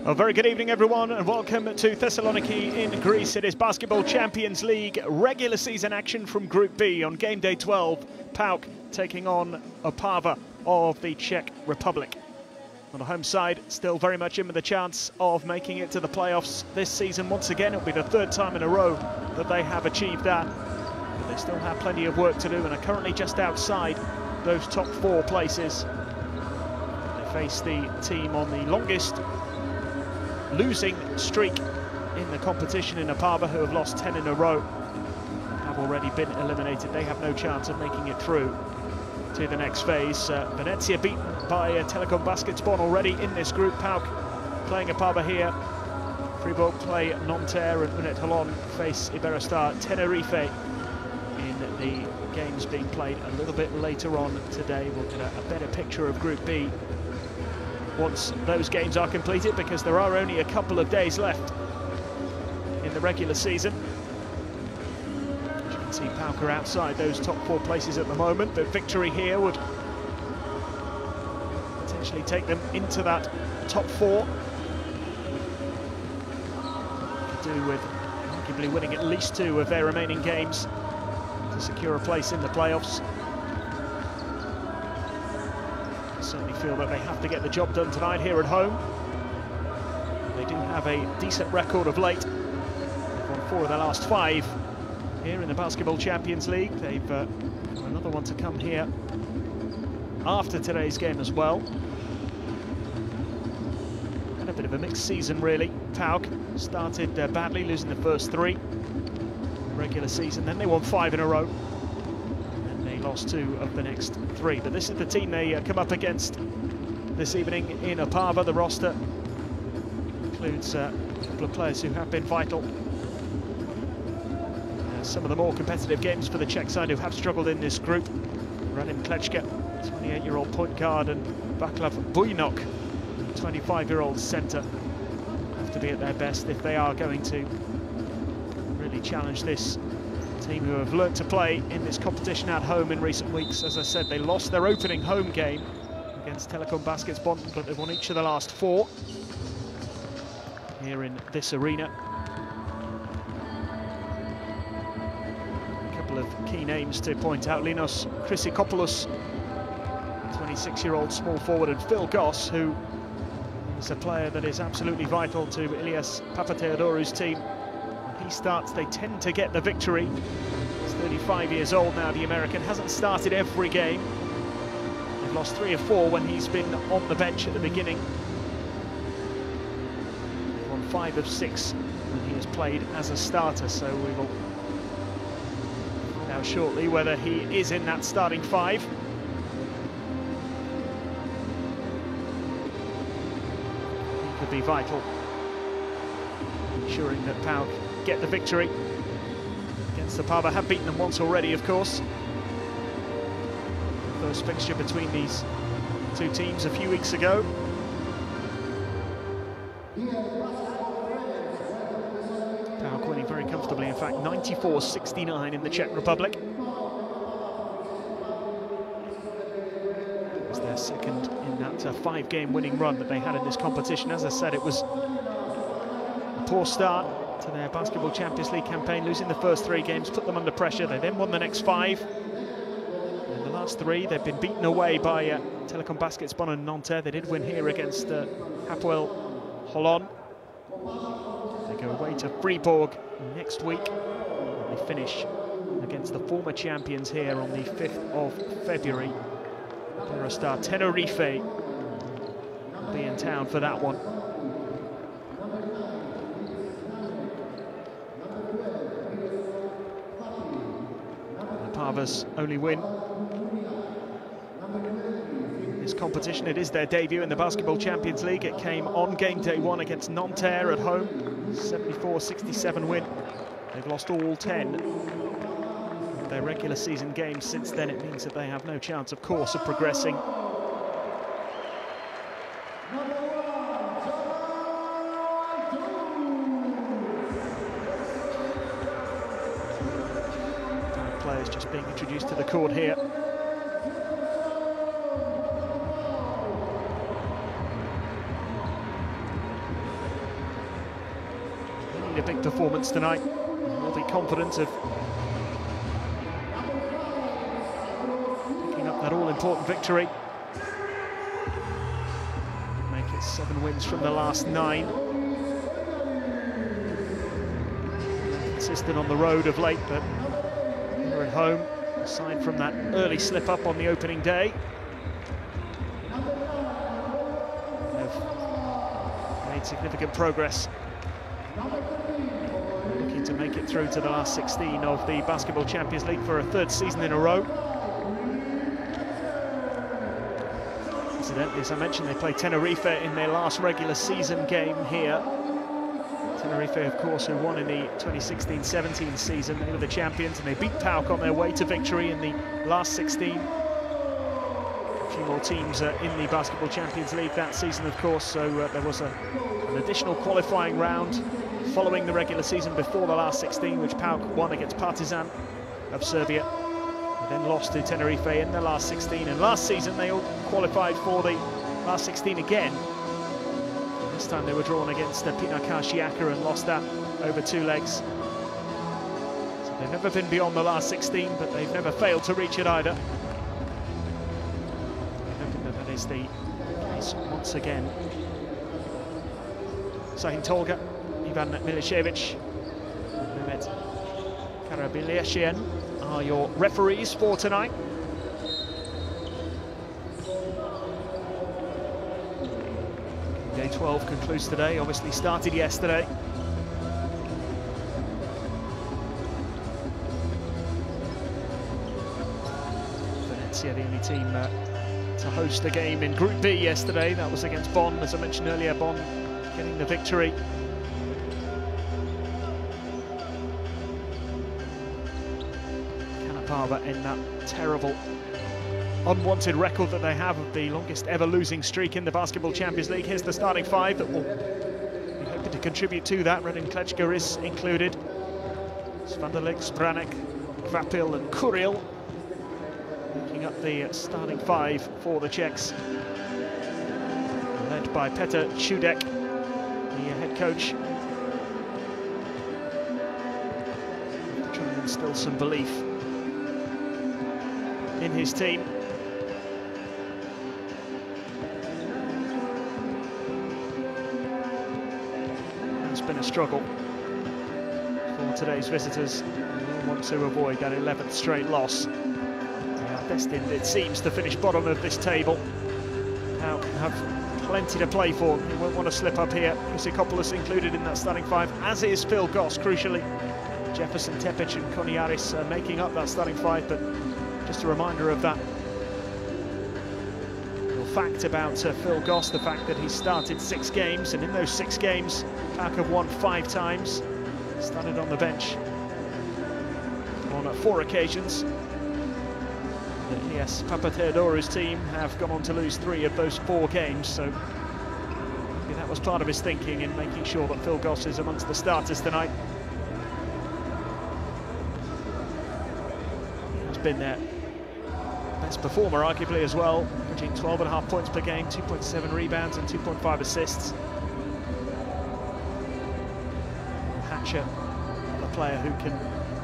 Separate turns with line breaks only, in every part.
A very good evening, everyone, and welcome to Thessaloniki in Greece. It is Basketball Champions League regular season action from Group B on game day 12. PAOK taking on Opava of the Czech Republic. On the home side, still very much in with a chance of making it to the playoffs this season. Once again, it'll be the third time in a row that they have achieved that. But they still have plenty of work to do and are currently just outside those top four places. They face the team on the longest losing streak in the competition in Opava, who have lost 10 in a row, have already been eliminated. They have no chance of making it through to the next phase. Venezia beaten by Telekom Basketbon already in this group. PAOK playing Opava here. Fribourg play Nanterre, and United Holon face Iberostar Tenerife in the games being played a little bit later on today. We'll get a better picture of Group B once those games are completed, because there are only a couple of days left in the regular season. As you can see, PAOK are outside those top four places at the moment, but victory here would potentially take them into that top four. Could do with arguably winning at least 2 of their remaining games to secure a place in the playoffs. Certainly feel that they have to get the job done tonight here at home. They do have a decent record of late. They've won 4 of their last 5 here in the Basketball Champions League. They've got another one to come here after today's game as well. And a bit of a mixed season, really. PAOK started badly, losing the first 3 in the regular season. Then they won 5 in a row. Lost 2 of the next 3, but this is the team they come up against this evening in Opava. The roster includes a couple of players who have been vital. Some of the more competitive games for the Czech side who have struggled in this group. Radim Klečka, 28-year-old point guard, and Václav Bujnok, 25-year-old centre, have to be at their best if they are going to really challenge this team who have learnt to play in this competition at home in recent weeks. As I said, they lost their opening home game against Telekom Basketbon, but they've won each of the last 4 here in this arena. A couple of key names to point out: Linos Chrysikopoulos, 26-year-old small forward, and Phil Goss, who is a player that is absolutely vital to Ilias Papatheodorou's team. He starts, they tend to get the victory. He's 35 years old now, the American. Hasn't started every game. They've lost 3 of 4 when he's been on the bench at the beginning. They've won 5 of 6 when he has played as a starter, so we will find out shortly whether he is in that starting 5. He could be vital, ensuring that PAOK get the victory against Opava. Have beaten them once already, of course. The first fixture between these 2 teams a few weeks ago. PAOK winning very comfortably, in fact 94-69 in the Czech Republic. It was their second in that 5-game winning run that they had in this competition. As I said, it was a poor start to their Basketball Champions League campaign, losing the first 3 games, put them under pressure. They then won the next 5. In the last 3, they've been beaten away by Telekom Basketbon and Nanterre. They did win here against Hapoel Holon. They go away to Fribourg next week. And they finish against the former champions here on the 5th of February. Iberostar Tenerife will be in town for that one. Opava's only win in this competition. It is their debut in the Basketball Champions League. It came on game day 1 against Nanterre at home. 74-67 win. They've lost all 10 of their regular season games since then. It means that they have no chance, of course, of progressing. Players just being introduced to the court here. need a big performance tonight. We'll be confident of picking up that all-important victory. Make it 7 wins from the last 9. Consistent on the road of late, but here at home, aside from that early slip-up on the opening day, have made significant progress. Looking to make it through to the last 16 of the Basketball Champions League for a 3rd season in a row. Incidentally, as I mentioned, they played Tenerife in their last regular season game here. Tenerife, of course, who won in the 2016-17 season. They were the champions, and they beat PAOK on their way to victory in the last 16. A few more teams in the Basketball Champions League that season, of course, so there was an additional qualifying round following the regular season before the last 16, which PAOK won against Partizan of Serbia. They then lost to Tenerife in the last 16, and last season they all qualified for the last 16 again. This time they were drawn against Pinar Karšiača and lost that over 2 legs. So they've never been beyond the last 16, but they've never failed to reach it either. I'm hoping that that is the case once again. Šahin Tolga, Ivan Milišević, Mehmet Karabilješien are your referees for tonight. Day 12 concludes today, obviously started yesterday. Venezia, the only team to host a game in Group B yesterday. That was against Bonn, as I mentioned earlier. Bonn getting the victory. Cannapava in that terrible unwanted record that they have of the longest ever losing streak in the Basketball Champions League. Here's the starting 5 that will be hoping to contribute to that. Radim Klečka is included. Svanderlik, Spranek, Kvapil and Kuril making up the starting 5 for the Czechs. Led by Petr Čudek, the head coach. Trying to instill some belief in his team. It's been a struggle for today's visitors. They want to avoid that 11th straight loss. They are destined, it seems, to finish bottom of this table. Now have plenty to play for. They won't want to slip up here. Chryssikopoulos included in that starting 5, as is Phil Goss, crucially. Jefferson Tepic and Koniaris making up that starting 5, but just a reminder of that little fact about Phil Goss, the fact that he started 6 games, and in those 6 games, PAOK have won 5 times. Started on the bench on 4 occasions. Yes, Papatheodorou's team have gone on to lose 3 of those 4 games, so maybe that was part of his thinking in making sure that Phil Goss is amongst the starters tonight. He's been their best performer, arguably, as well, averaging 12.5 points per game, 2.7 rebounds and 2.5 assists. Hatcher, a player who can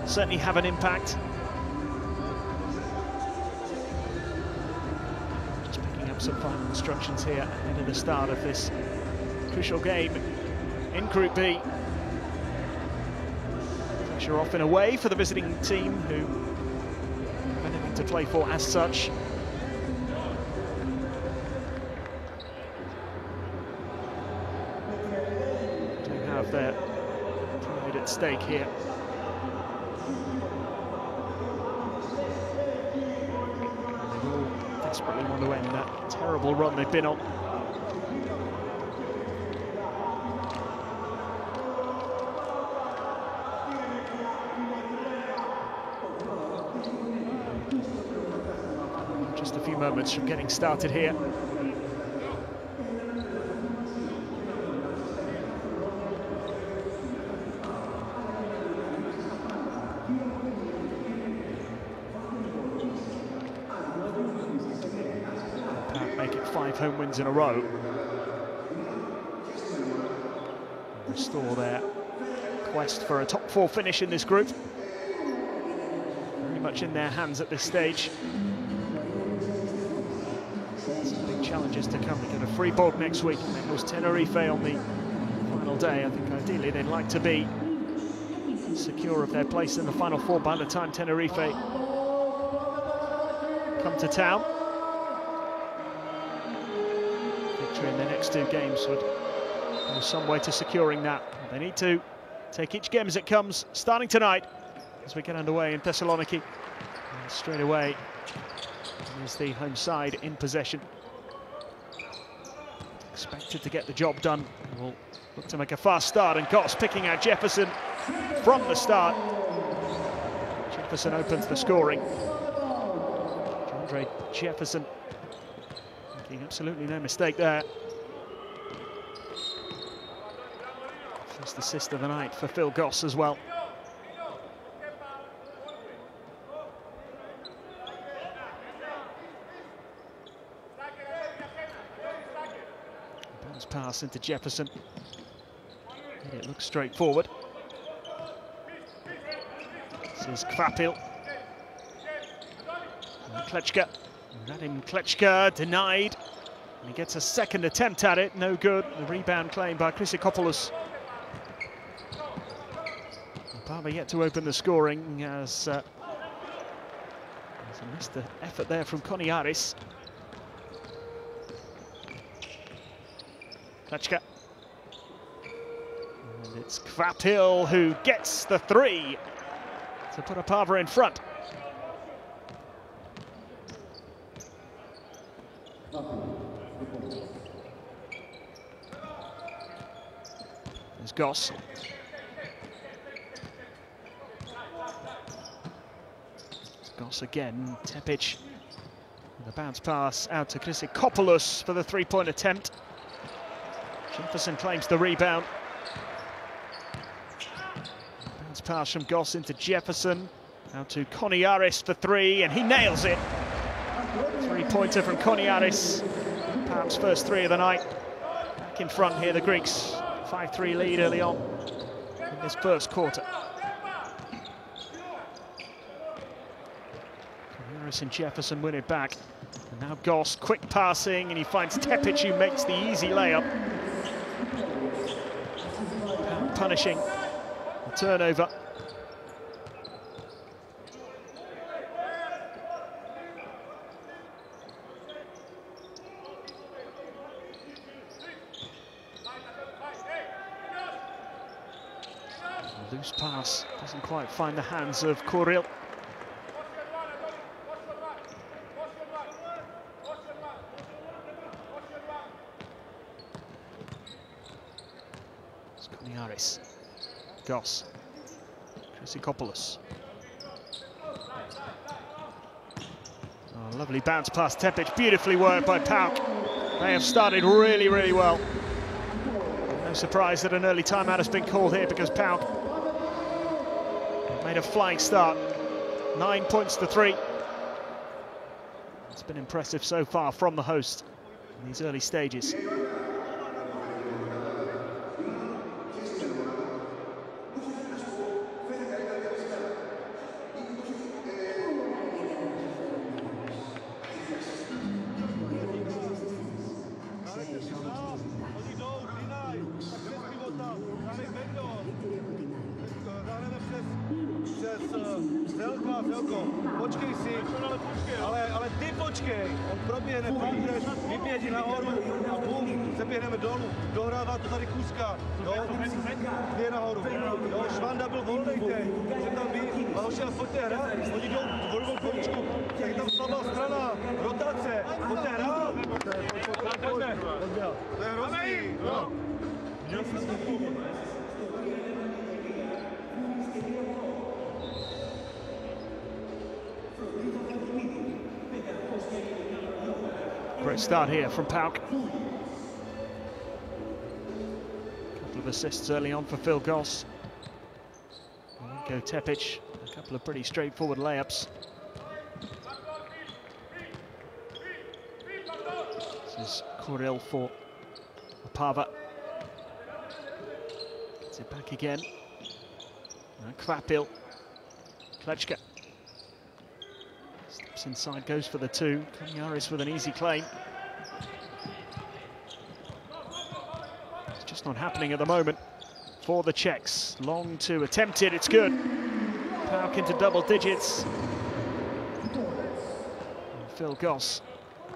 certainly have an impact. Just picking up some final instructions here ahead of the start of this crucial game in Group B. Pressure off in a way for the visiting team, who have anything to play for as such. Do have their pride at stake here. And they will desperately want to end that terrible run they've been on. Just a few moments from getting started here. Make it 5 home wins in a row. Restore their quest for a top 4 finish in this group. Very much in their hands at this stage. Some big challenges to come. They get a Fribourg next week, and they host Tenerife on the final day. I think ideally they'd like to be secure of their place in the final 4 by the time Tenerife come to town. Victory in their next 2 games would go some way to securing that. They need to take each game as it comes, starting tonight as we get underway in Thessaloniki. And straight away is the home side in possession. Expected to get the job done. We'll look to make a fast start, and Goss picking out Jefferson from the start. Jefferson opens the scoring. Andre Jefferson making absolutely no mistake there. First assist of the night for Phil Goss as well. Bounce pass into Jefferson. And it looks straightforward. This is Kvapil. Klečka. Radim Klečka denied. And he gets a second attempt at it. No good. The rebound claimed by Chrysikopoulos. Opava yet to open the scoring as there's a missed effort there from Koniaris. Klečka. And it's Kvapil who gets the 3 to put Opava in front. There's Goss. Goss again, Tepic. The bounce pass out to Chrysikopoulos for the 3-point attempt. Jefferson claims the rebound. Bounce pass from Goss into Jefferson. Out to Koniaris for 3, and he nails it. 3-pointer from Koniaris. Perhaps first 3 of the night. Back in front here, the Greeks. 5-3 lead early on in this first quarter. Koniaris and Jefferson win it back. And now Goss, quick passing, and he finds Tepic, who makes the easy layup. Punishing the turnover. Loose pass doesn't quite find the hands of Kuril. It's Koniaris. Goss. Chrysikopoulos. Oh, lovely bounce past Tepic. Beautifully worked by Pauk. They have started really, really well. No surprise that an early timeout has been called here because Pauk made a flying start. 9 points to 3. It's been impressive so far from the host in these early stages.
Počkej si, ale ty počkej, on proběhne, přijdeš, vyběží nahoru a bum, zaběhneme dolů, dohrává to tady Kuska, jo, je nahoru, jo, Švanda byl volnej teď, že tam ví, a hoši, ale pojďte hrát, oni jdou volnou količku, tak je tam slabá strana, rotace, pojďte hrát, to je hrozný, jo.
Great start here from Pauk. Couple of assists early on for Phil Goss. Go Tepic, a couple of pretty straightforward layups. This is Kuril for Opava. Gets it back again. Kvapil. Klečka. Steps inside, goes for the two. Koniaris with an easy claim. It's just not happening at the moment for the Czechs. Long two attempted, it's good. PAOK into double digits. And Phil Goss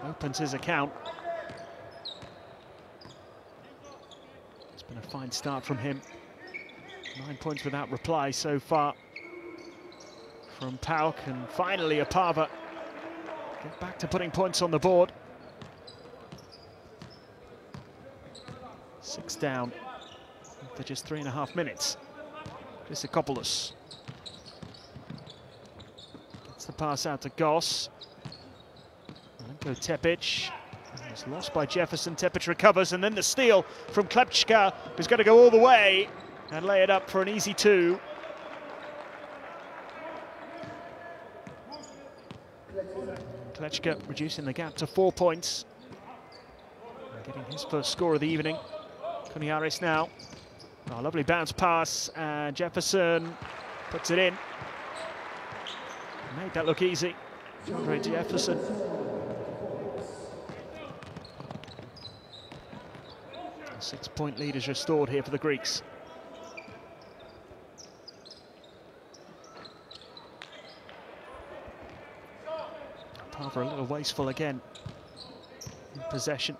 opens his account. It's been a fine start from him. 9 points without reply so far from PAOK, and finally Opava get back to putting points on the board. 6 down after just 3.5 minutes. Chryssikopoulos gets the pass out to Goss. Go Tepic. It's lost by Jefferson. Tepic recovers, and then the steal from Klečka, who's got to go all the way and lay it up for an easy two. Klečka reducing the gap to 4 points. And getting his first score of the evening. Koniaris now. Oh, lovely bounce pass, and Jefferson puts it in. Made that look easy. Andre Jefferson. A 6-point lead is restored here for the Greeks. Opava a little wasteful again in possession.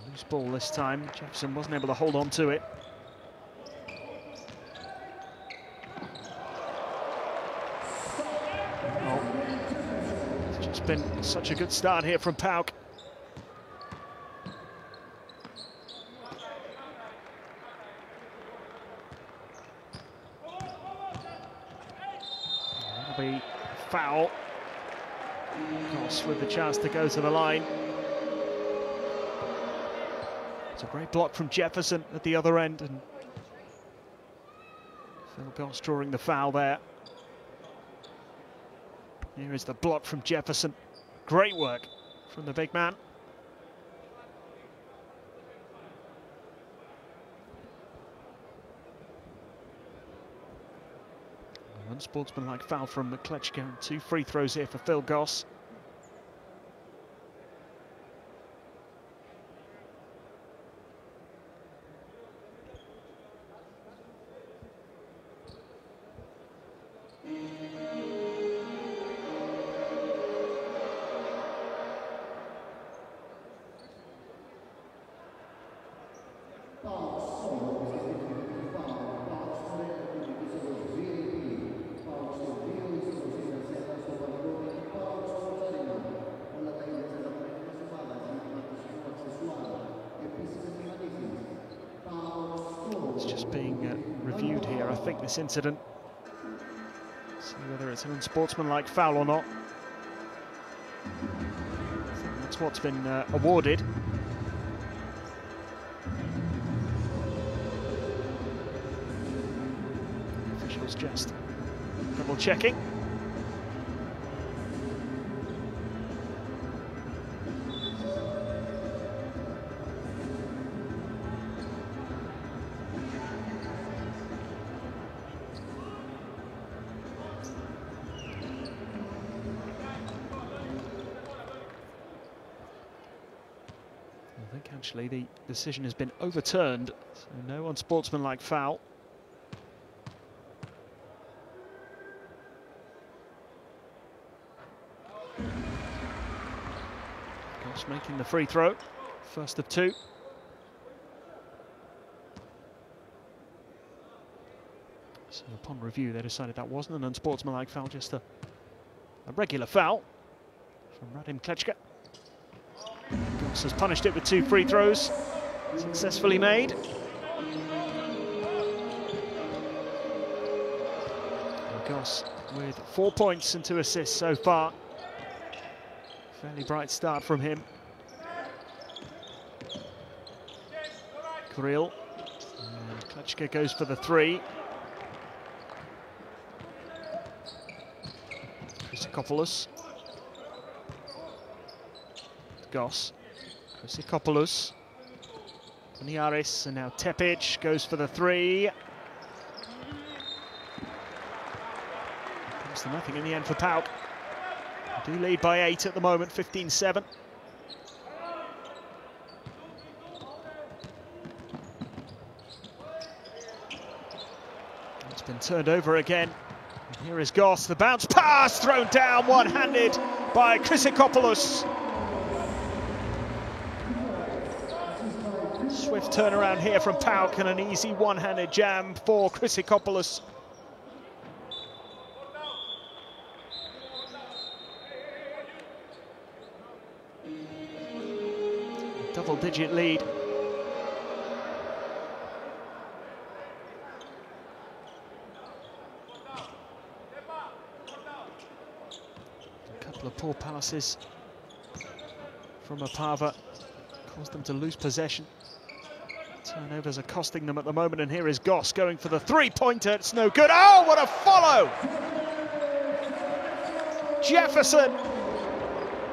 Loose ball this time. Jefferson wasn't able to hold on to it. Oh, it's just been such a good start here from PAOK. Be foul. Goss with the chance to go to the line. It's a great block from Jefferson at the other end, and Phil Goss drawing the foul there. Here is the block from Jefferson. Great work from the big man. Unsportsmanlike foul from Klečka. 2 free throws here for Phil Goss. It's just being reviewed here, I think, this incident. See whether it's an unsportsmanlike foul or not. I think that's what's been awarded. The officials just double checking. I think actually the decision has been overturned, so no unsportsmanlike foul. Goss making the free throw, first of 2. So upon review they decided that wasn't an unsportsmanlike foul, just a regular foul from Radim Klečka. Goss has punished it with 2 free throws, successfully made. And Goss with 4 points and 2 assists so far. Fairly bright start from him. Kirill, and Klečka goes for the 3. Chryssikopoulos. Goss. Chryssikopoulos. Niaris, and now Tepic goes for the three. Comes to nothing in the end for PAOK. They do lead by 8 at the moment, 15-7. It's been turned over again. And here is Goss, the bounce pass thrown down one-handed by Chrysikopoulos. Swift turnaround here from PAOK and an easy one-handed jam for Chrysikopoulos. Double-digit lead. A couple of poor passes from Opava caused them to lose possession. Turnovers are costing them at the moment, and here is Goss going for the three-pointer. It's no good. Oh, what a follow! Jefferson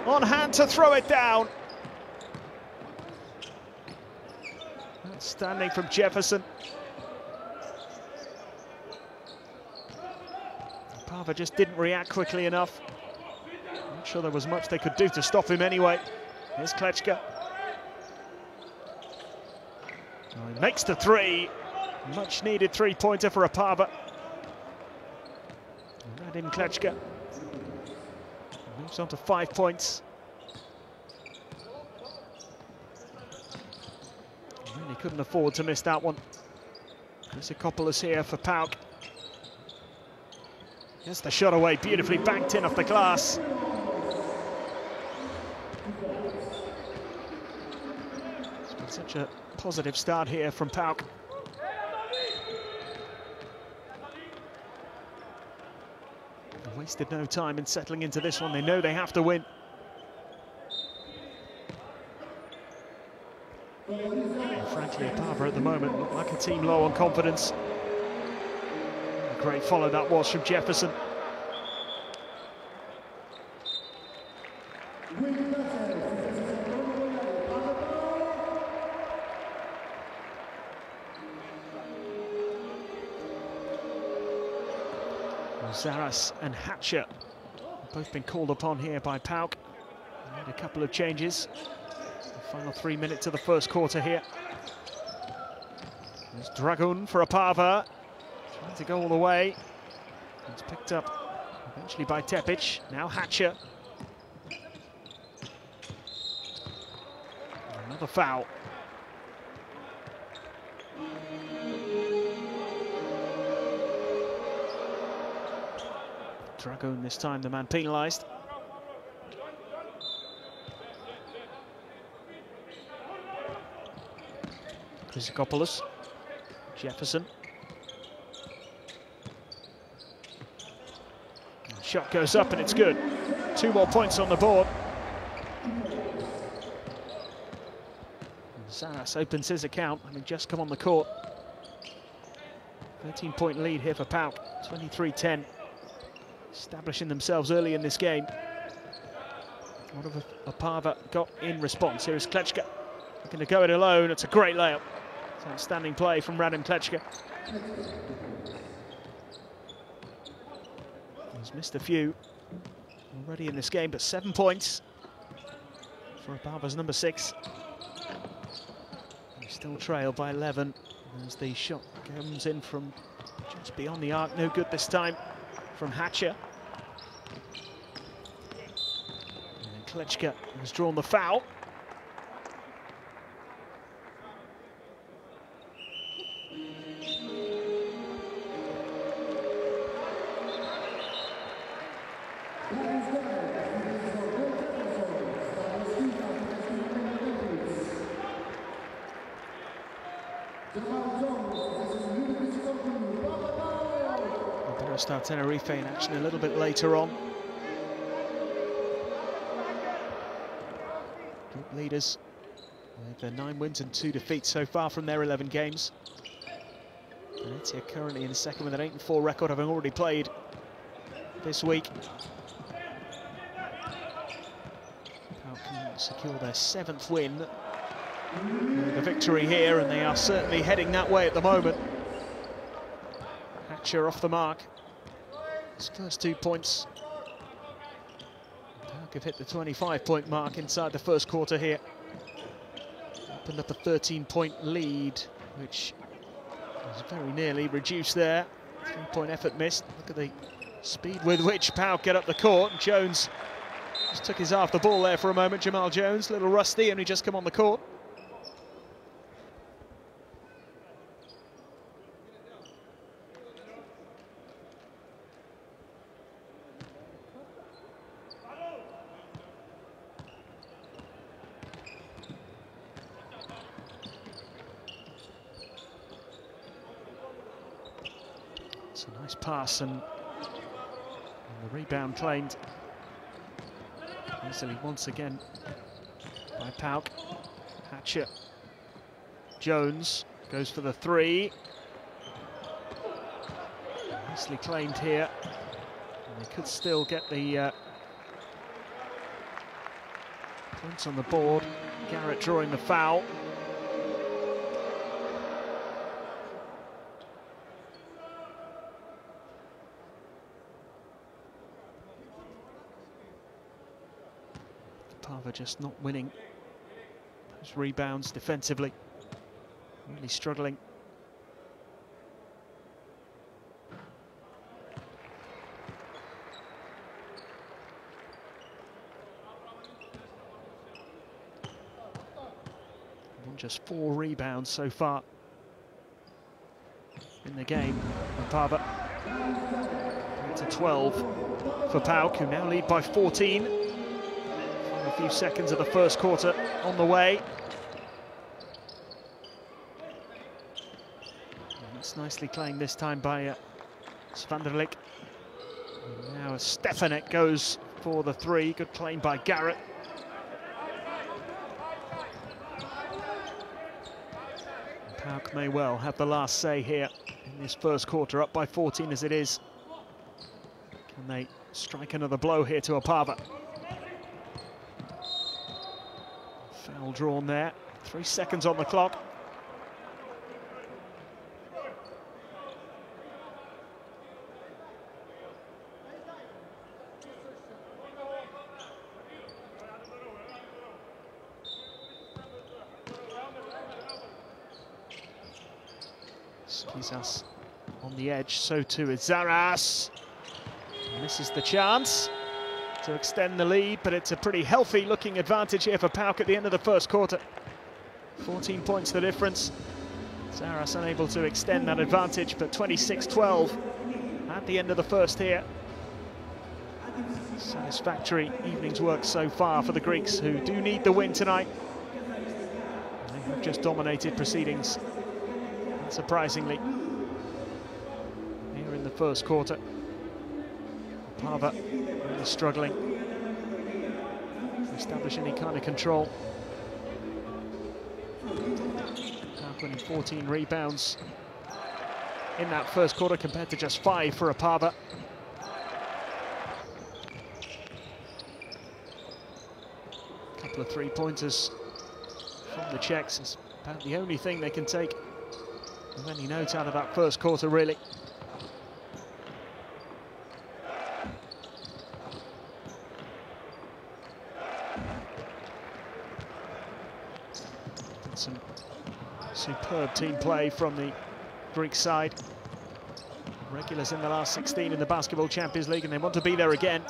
on hand to throw it down. Outstanding from Jefferson. Opava just didn't react quickly enough. Not sure there was much they could do to stop him anyway. Here's Klečka. Well, he makes the three. Much needed three-pointer for Opava. Radim Klečka moves on to 5 points. Really couldn't afford to miss that one. Chrysikopoulos here for PAOK. Gets the shot away, beautifully banked in off the glass. It's been such a positive start here from PAOK. They wasted no time in settling into this one. They know they have to win. And frankly, Opava at the moment look like a team low on confidence. A great follow that was from Jefferson. Zaras and Hatcher have both been called upon here by PAOK. Made a couple of changes. The final 3 minutes of the first quarter here. There's Dragun for Opava. Trying to go all the way. It's picked up eventually by Tepic. Now Hatcher. Another foul. Dragun this time, the man penalised. Chrysikopoulos, Jefferson. Shot goes up and it's good. 2 more points on the board. Zaras opens his account, having just come on the court. 13-point lead here for PAOK, 23-10. Establishing themselves early in this game. What have Opava got in response? Here is Klečka. Looking to go it alone. It's a great layup. It's an outstanding play from Radim Klečka. He's missed a few already in this game, but 7 points for Opava's number 6. They still trail by 11 as the shot comes in from just beyond the arc. No good this time from Hatcher. And Klečka has drawn the foul. Start Tenerife in action a little bit later on. Group leaders with their 9 wins and 2 defeats so far from their 11 games. Venezia currently in second with an 8-4 record, having already played this week. PAOK can secure their 7th win the victory here, and they are certainly heading that way at the moment. Hatcher off the mark. His first 2 points. PAOK have hit the 25-point mark inside the first quarter here. Opened up a 13-point lead, which was very nearly reduced there. 3-point effort missed. Look at the speed with which PAOK get up the court. Jones just took his eye off the ball there for a moment. Jamal Jones, a little rusty, only just come on the court. It's a nice pass, and the rebound claimed easily once again by PAOK. Hatcher. Jones goes for the three. Nicely claimed here. And they could still get the points on the board. Garrett drawing the foul. Opava just not winning those rebounds defensively, really struggling. Won just 4 rebounds so far in the game. Opava to 12 for PAOK, who now lead by 14. A few seconds of the first quarter on the way. And it's nicely claimed this time by Svanderlik. Now Stefanek goes for the three. Good claim by Garrett. PAOK may well have the last say here in this first quarter, up by 14 as it is. Can they strike another blow here to Opava? Foul drawn there. 3 seconds on the clock. Skizas on the edge, so too is Zaras. Misses the chance to extend the lead, but it's a pretty healthy looking advantage here for PAOK at the end of the first quarter. 14 points the difference. Zaras unable to extend that advantage, but 26-12 at the end of the first here. Satisfactory evening's work so far for the Greeks, who do need the win tonight. They have just dominated proceedings, unsurprisingly, here in the first quarter. Opava really struggling to establish any kind of control. PAOK winning 14 rebounds in that first quarter compared to just 5 for Opava. A couple of three-pointers from the Czechs is about the only thing they can take with any note out of that first quarter, really. Some superb team play from the Greek side. Regulars in the last 16 in the Basketball Champions League, and they want to be there again.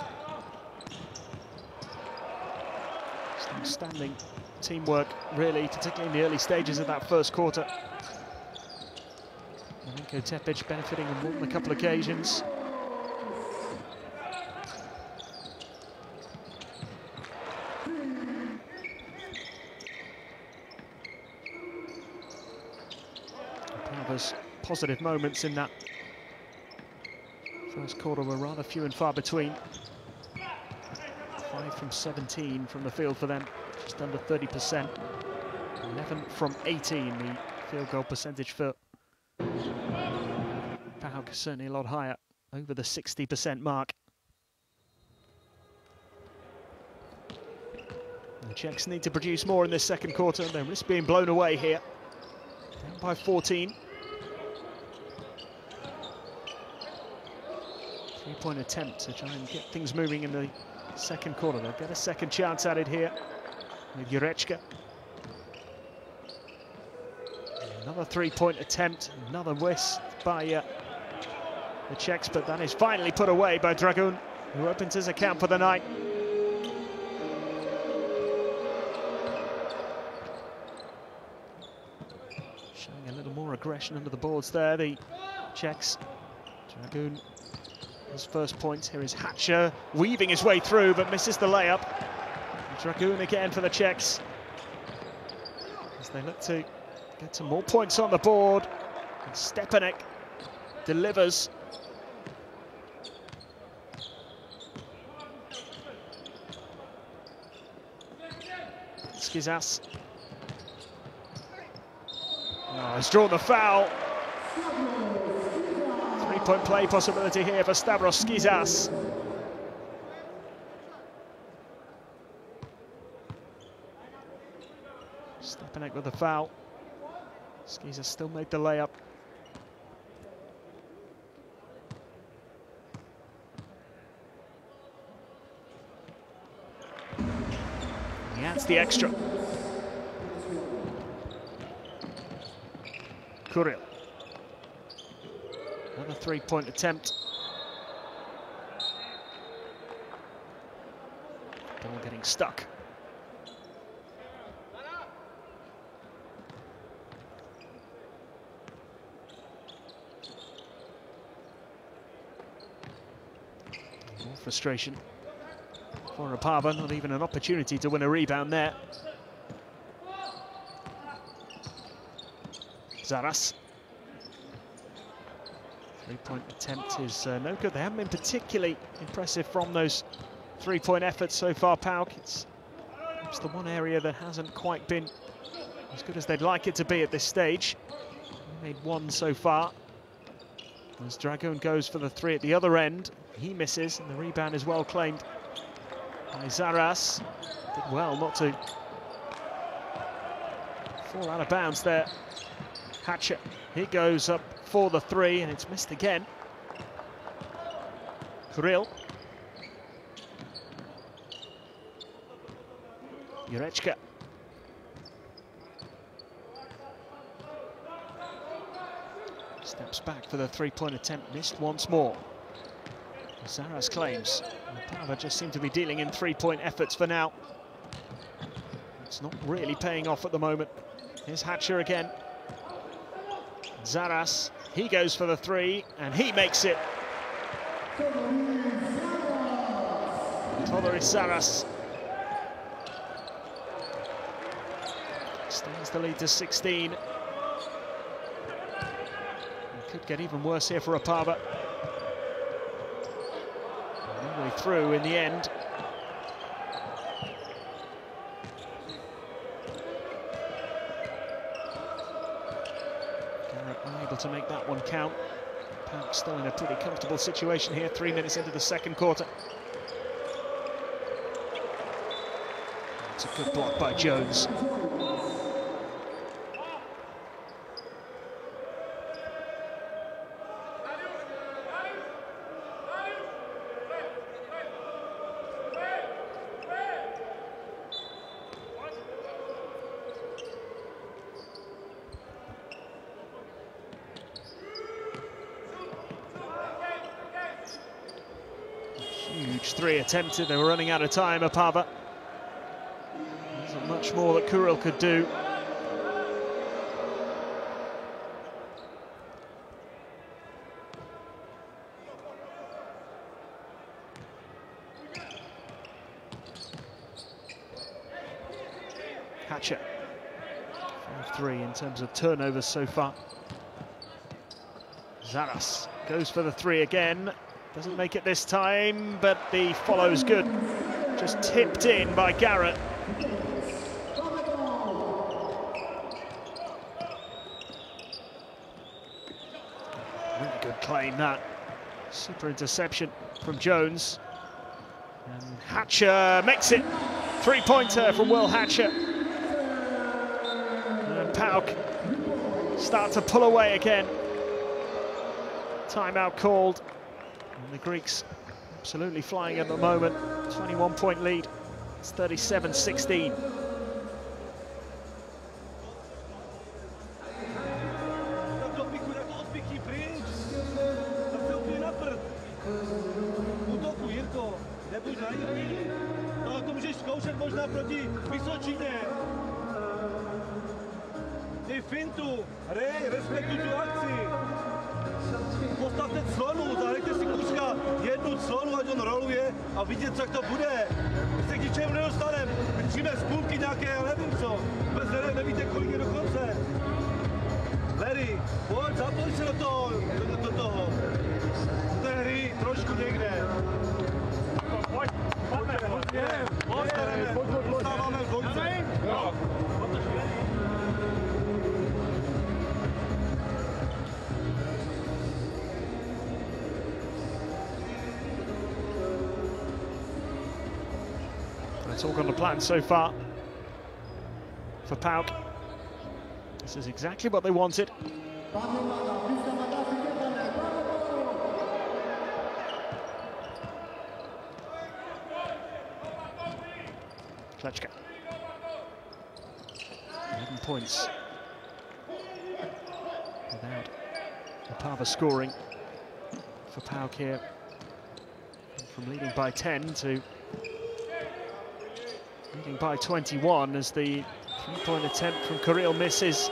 Outstanding teamwork, really, particularly in the early stages of that first quarter. Milenko Tepic benefiting on more than a couple of occasions. Opava's positive moments in that first quarter were rather few and far between. 5 from 17 from the field for them, just under 30%. 11 from 18, the field goal percentage for PAOK, certainly a lot higher, over the 60% mark. The Czechs need to produce more in this second quarter. They risk being blown away here. Down by 14. Three-point attempt to try and get things moving in the second quarter. They'll get a second chance at it here with Jurečka. Another three-point attempt, another whisk by the Czechs, but that is finally put away by Dragun, who opens his account for the night. Showing a little more aggression under the boards there, the Czechs. Dragun, his first point. Here is Hatcher weaving his way through, but misses the layup. Dragun again for the Czechs, as they look to get some more points on the board. And Stepanek delivers. Skizas. Oh, he's drawn the foul. Three-point play possibility here for Stavros Skizas. Stepanek with the foul. Skizas still made the layup. He adds the extra. Kuril. Another three-point attempt. Ball getting stuck. More frustration for Opava, not even an opportunity to win a rebound there. Zaras. Three-point attempt is no good. They haven't been particularly impressive from those three-point efforts so far, PAOK. It's perhaps the one area that hasn't quite been as good as they'd like it to be at this stage. They made one so far. As Dragun goes for the three at the other end, he misses, and the rebound is well claimed by Zaras. Did well not to fall out of bounds there. Hatcher, he goes up for the three, and it's missed again. Kuril. Jurečka. Steps back for the three-point attempt, missed once more. Zaras claims Opava just seem to be dealing in three-point efforts for now. It's not really paying off at the moment. Here's Hatcher again. Zaras, he goes for the three, and he makes it. Todoris Zaras extends the lead to 16. It could get even worse here for Opava. All the way through in the end. Unable to make that one count. PAOK still in a pretty comfortable situation here, 3 minutes into the second quarter. It's a good block by Jones. Huge three attempted. They were running out of time, Opava. There isn't much more that Kuril could do. Hatcher. 5-3 in terms of turnovers so far. Zaras goes for the three again. Doesn't make it this time, but the follow's good. Just tipped in by Garrett. Really good claim, that. Super interception from Jones. And Hatcher makes it Three-pointer from Will Hatcher. And PAOK start to pull away again. Timeout called. And the Greeks absolutely flying at the moment. 21-point lead. It's 37-16.
Nebuď naivní, ale to můžeš zkoušet možná proti Vysočině. Ty fintu, respektuj tu akci. Postavte clonu, zahrajte si Kuska jednu clonu, ať on roluje a vidět, jak to bude. My se k ničemu nedostaneme, přijme z půlky nějaké, já nevím co. Vůbec nevíte, kolik je do konce. Larry, pojď, zapoj se do toho. Do té hry trošku někde.
That's all gone to plan so far for PAOK. This is exactly what they wanted. Klečka. 11 points without Opava scoring for PAOK here. From leading by 10 to leading by 21 as the three-point attempt from Kirill misses.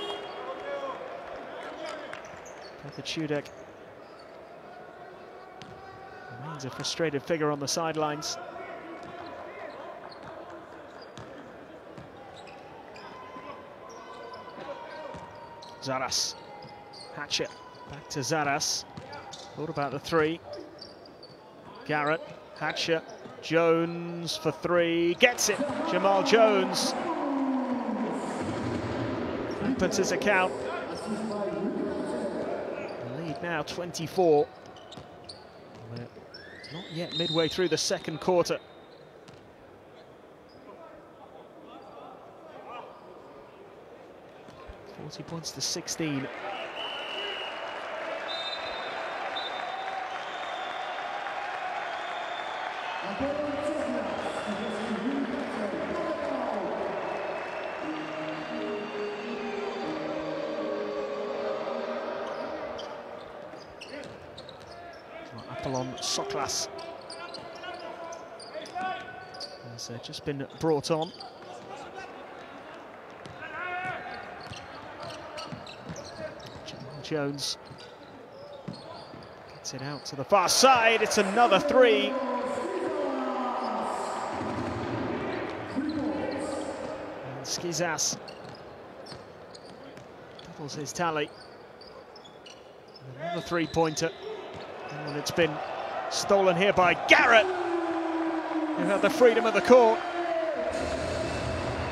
Petr Čudek remains a frustrated figure on the sidelines. Zaras, Hatcher, back to Zaras. Thought about the three. Garrett, Hatcher, Jones for three, gets it. Jamal Jones opens his account. The lead now 24. We're not yet midway through the second quarter. Points to 16. Apollon Soklas has just been brought on. Jones gets it out to the far side. It's another three. And Skizas doubles his tally. Another three-pointer. And it's been stolen here by Garrett, who had the freedom of the court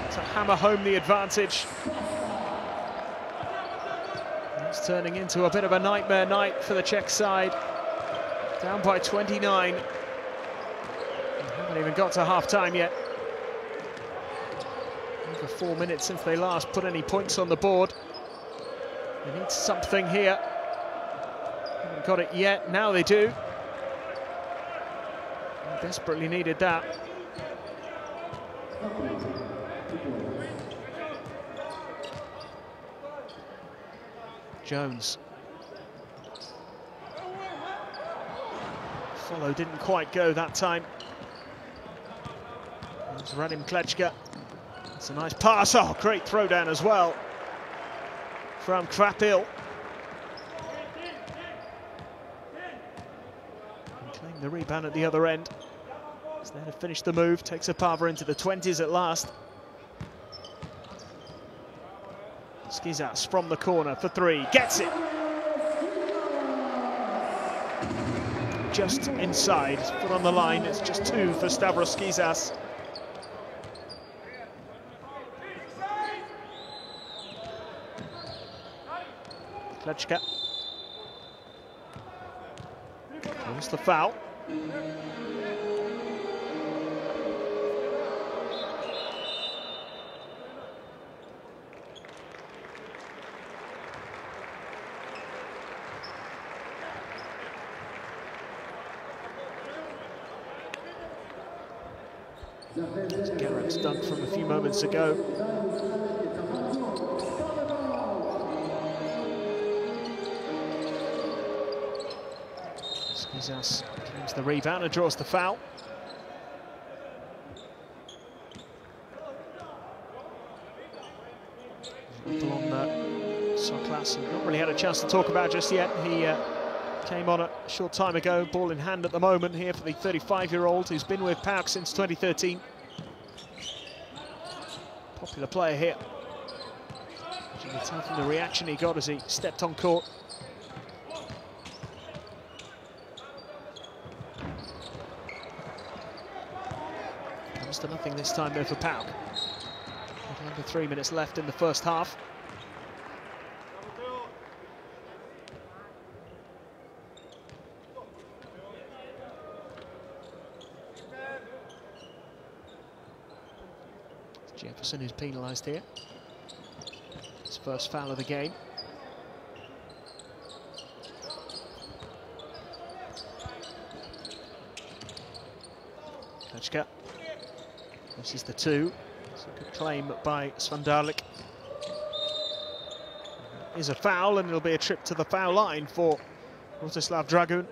to hammer home the advantage. It's turning into a bit of a nightmare night for the Czech side. Down by 29. They haven't even got to half-time yet. Over 4 minutes since they last put any points on the board. They need something here. Haven't got it yet, now they do. They desperately needed that. Jones. Follow didn't quite go that time. There's Radim Klečka. It's a nice pass. Oh, great throwdown as well from Krapil. And claimed the rebound at the other end. He's there to finish the move. Takes Opava into the 20s at last. Skizas from the corner for three, gets it. Just inside, foot on the line, it's just two for Stavros Skizas. Klečka. Comes the foul. Garrett's dunk from a few moments ago. Skizas claims the rebound and draws the foul. On Soklas, not really had a chance to talk about just yet. He came on a short time ago, ball in hand at the moment here for the 35-year-old who's been with PAOK since 2013. Popular player here. You can tell from the reaction he got as he stepped on court. Comes to nothing this time though for PAOK. Under 3 minutes left in the first half. Jefferson who's penalised here. His first foul of the game. Klečka. This is the two. It's a good claim by Svandarlik. Is a foul, and it'll be a trip to the foul line for Rostislav Dragun.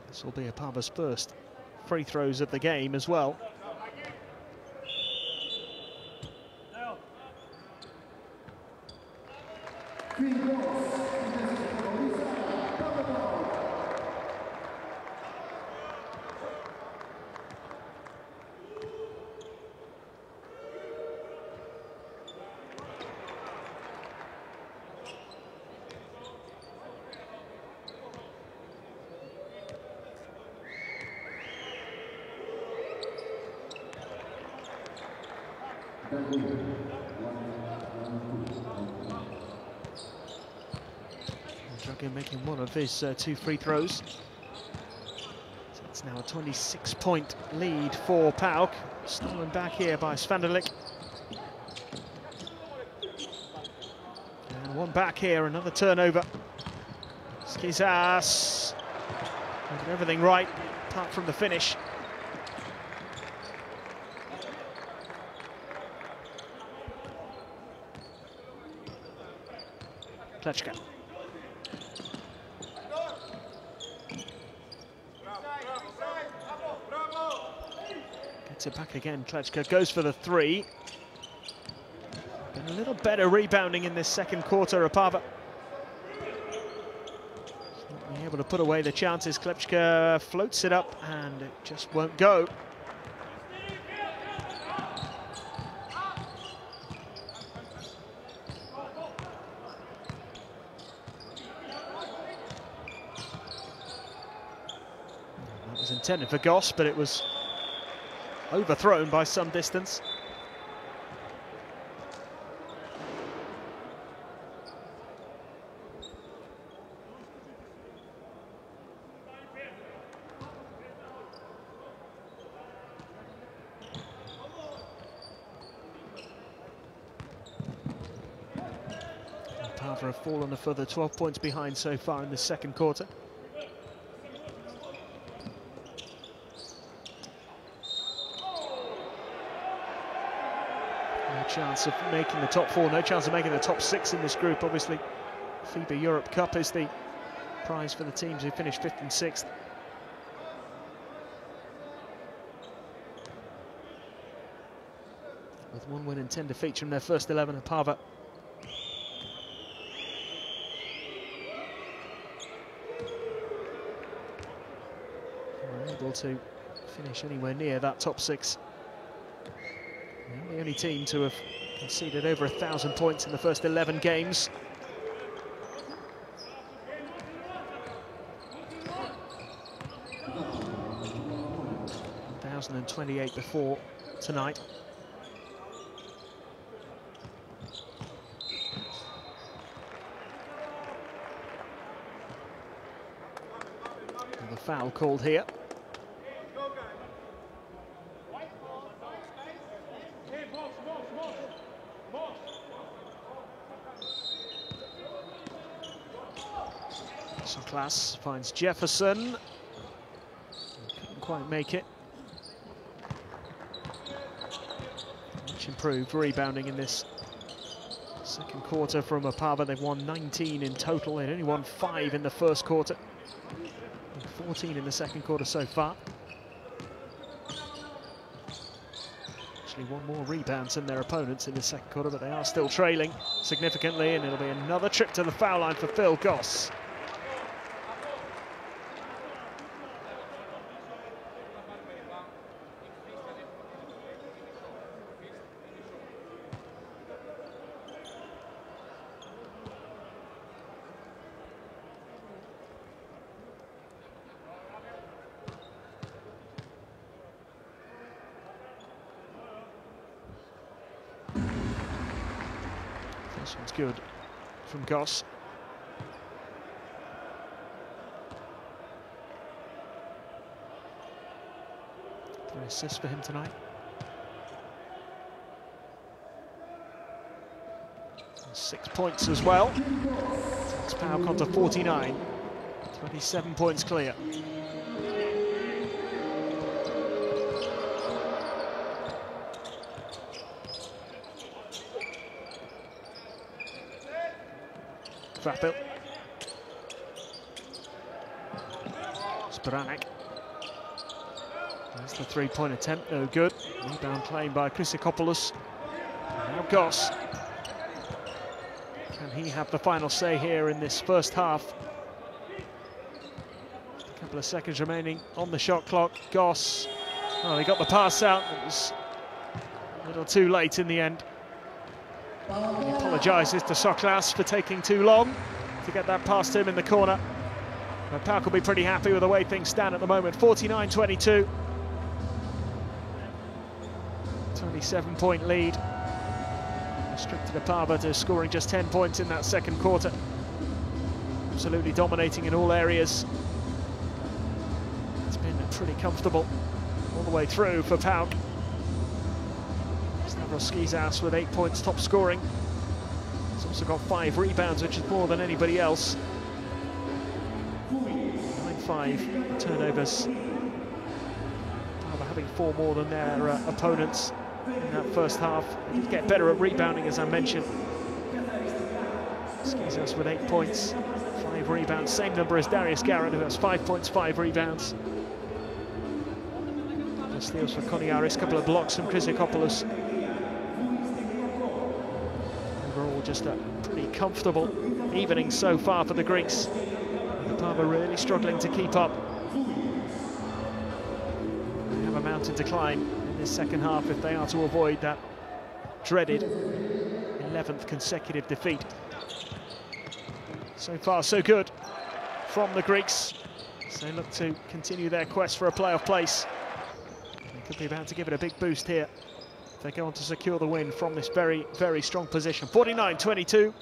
This will be Opava's first free throws of the game as well. Dragun making one of his two free throws. So it's now a 26-point lead for PAOK. Stolen back here by Svandarlik. And one back here, another turnover. Skizas did everything right, apart from the finish. Klečka. Gets it back again. Klečka goes for the three. Been a little better rebounding in this second quarter. Opava not being able to put away the chances. Klečka floats it up and it just won't go. Intended for Goss, but it was overthrown by some distance. Opava have fallen a further 12 points behind so far in the second quarter. Chance of making the top four, no chance of making the top six in this group. Obviously, FIBA Europe Cup is the prize for the teams who finished 5th and 6th. With 1 win and 10 defeats from their first 11, Opava were able to finish anywhere near that top six. The only team to have conceded over 1,000 points in the first 11 games. (1,028 before tonight. And the foul called here. Soklas finds Jefferson. quite make it. Much improved rebounding in this second quarter from Opava. They've won 19 in total. They'd only won 5 in the first quarter. And 14 in the second quarter so far. Actually won more rebounds than their opponents in the second quarter, but they are still trailing significantly, and it'll be another trip to the foul line for Phil Goss. This one's good from Goss. Three assists for him tonight. And 6 points as well. Takes PAOK on to 49. 27 points clear. Vapil. Spiranek. That's the three-point attempt, no good. Rebound claimed by Chryssikopoulos. And now Goss. Can he have the final say here in this first half? A couple of seconds remaining on the shot clock. Goss. Oh, he got the pass out. It was a little too late in the end. He apologises to Soklas for taking too long to get that past him in the corner. But PAOK will be pretty happy with the way things stand at the moment. 49-22. 27-point lead. Restricted Opava to scoring just 10 points in that second quarter. Absolutely dominating in all areas. It's been pretty comfortable all the way through for PAOK. Stavros Skyzas with 8 points, top scoring. He's also got 5 rebounds, which is more than anybody else. 9-5 turnovers. Opava having 4 more than their opponents in that first half. They did get better at rebounding, as I mentioned. Skyzas with 8 points, 5 rebounds. Same number as Darius Garrett, who has 5 points, 5 rebounds. Steals for Koniaris, couple of blocks from Chryssikopoulos. Overall, just a pretty comfortable evening so far for the Greeks. Opava really struggling to keep up. They have a mountain to climb in this second half if they are to avoid that dreaded 11th consecutive defeat. So far, so good from the Greeks. So they look to continue their quest for a playoff place. Could be about to give it a big boost here if they go on to secure the win from this very, very strong position. 49-22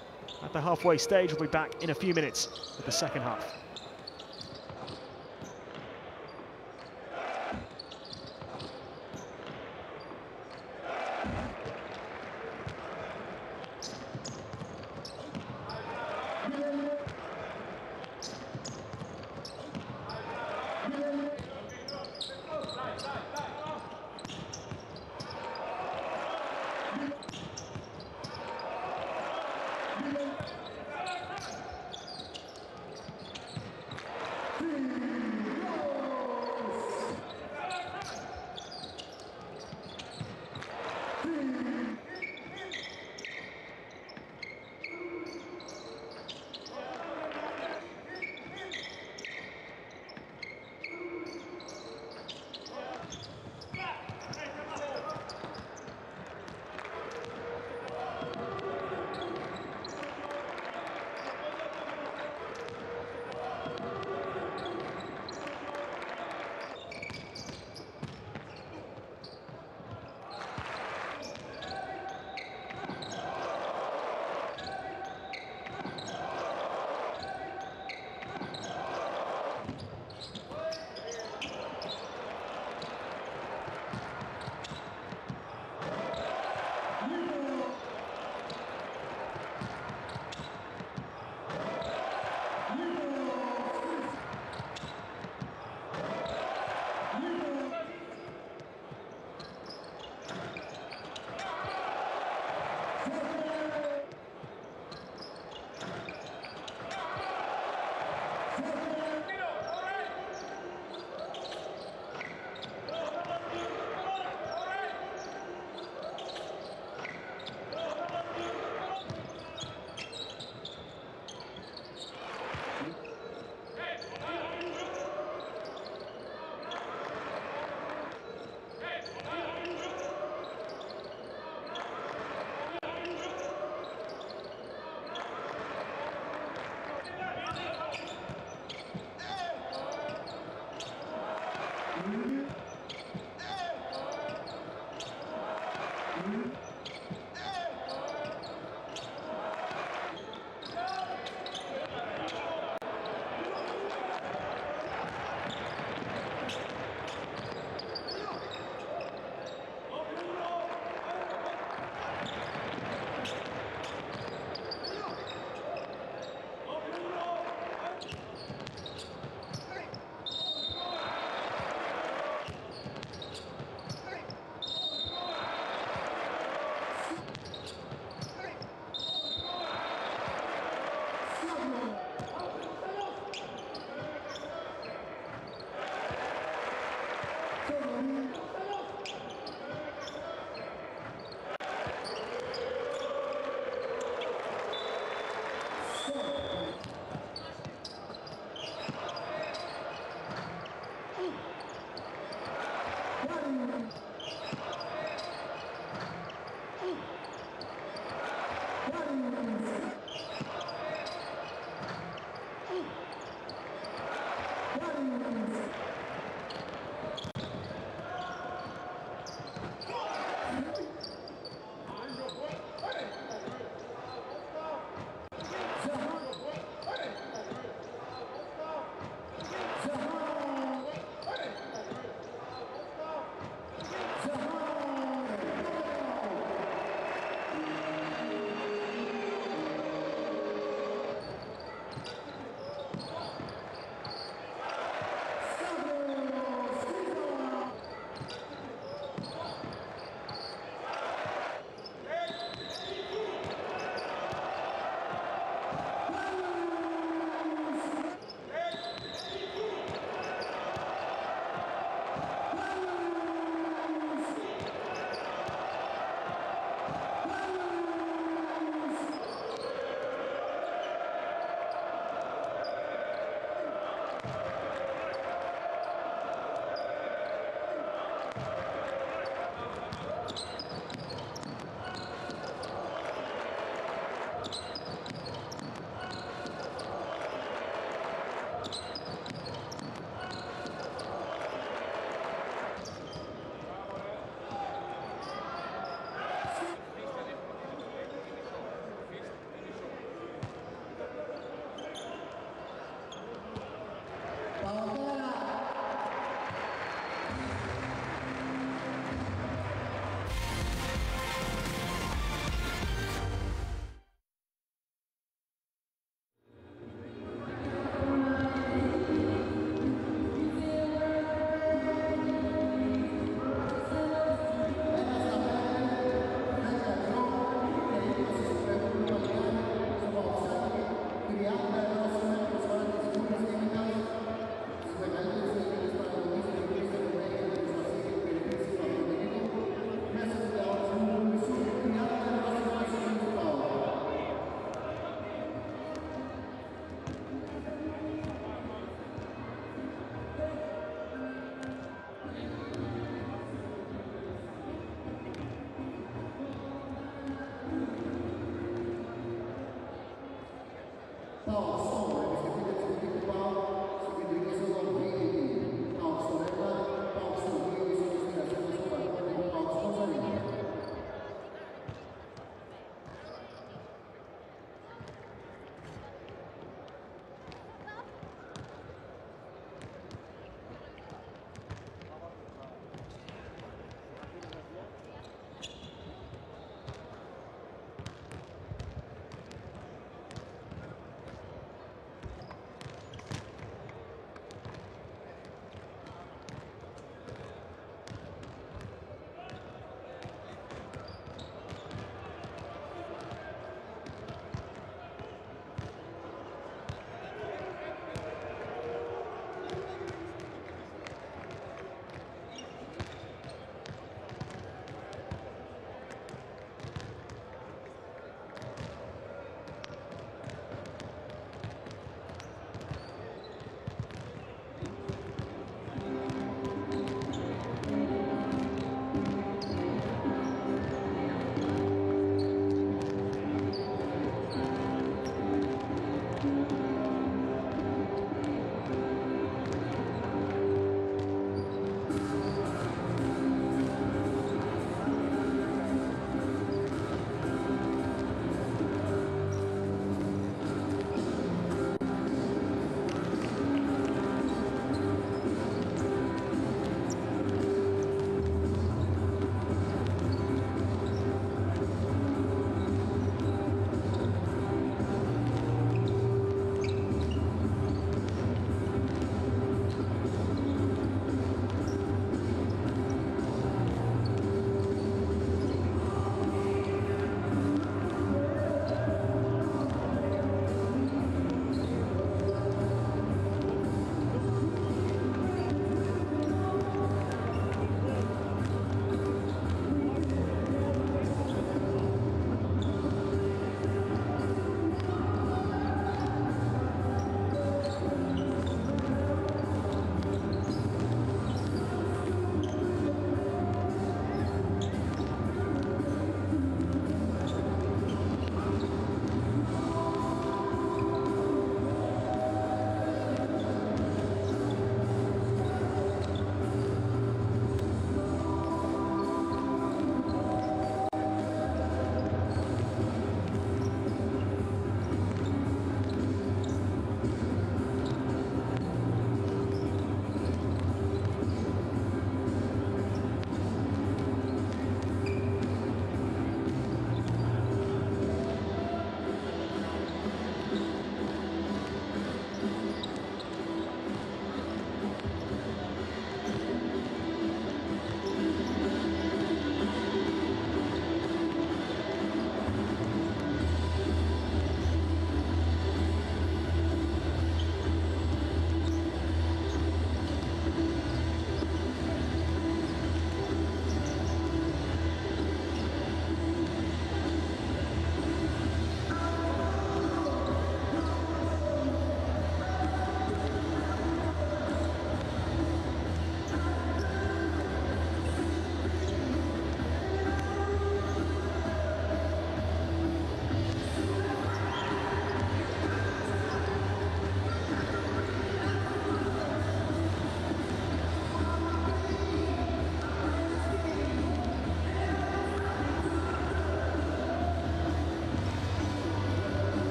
at the halfway stage. We'll be back in a few minutes with the second half.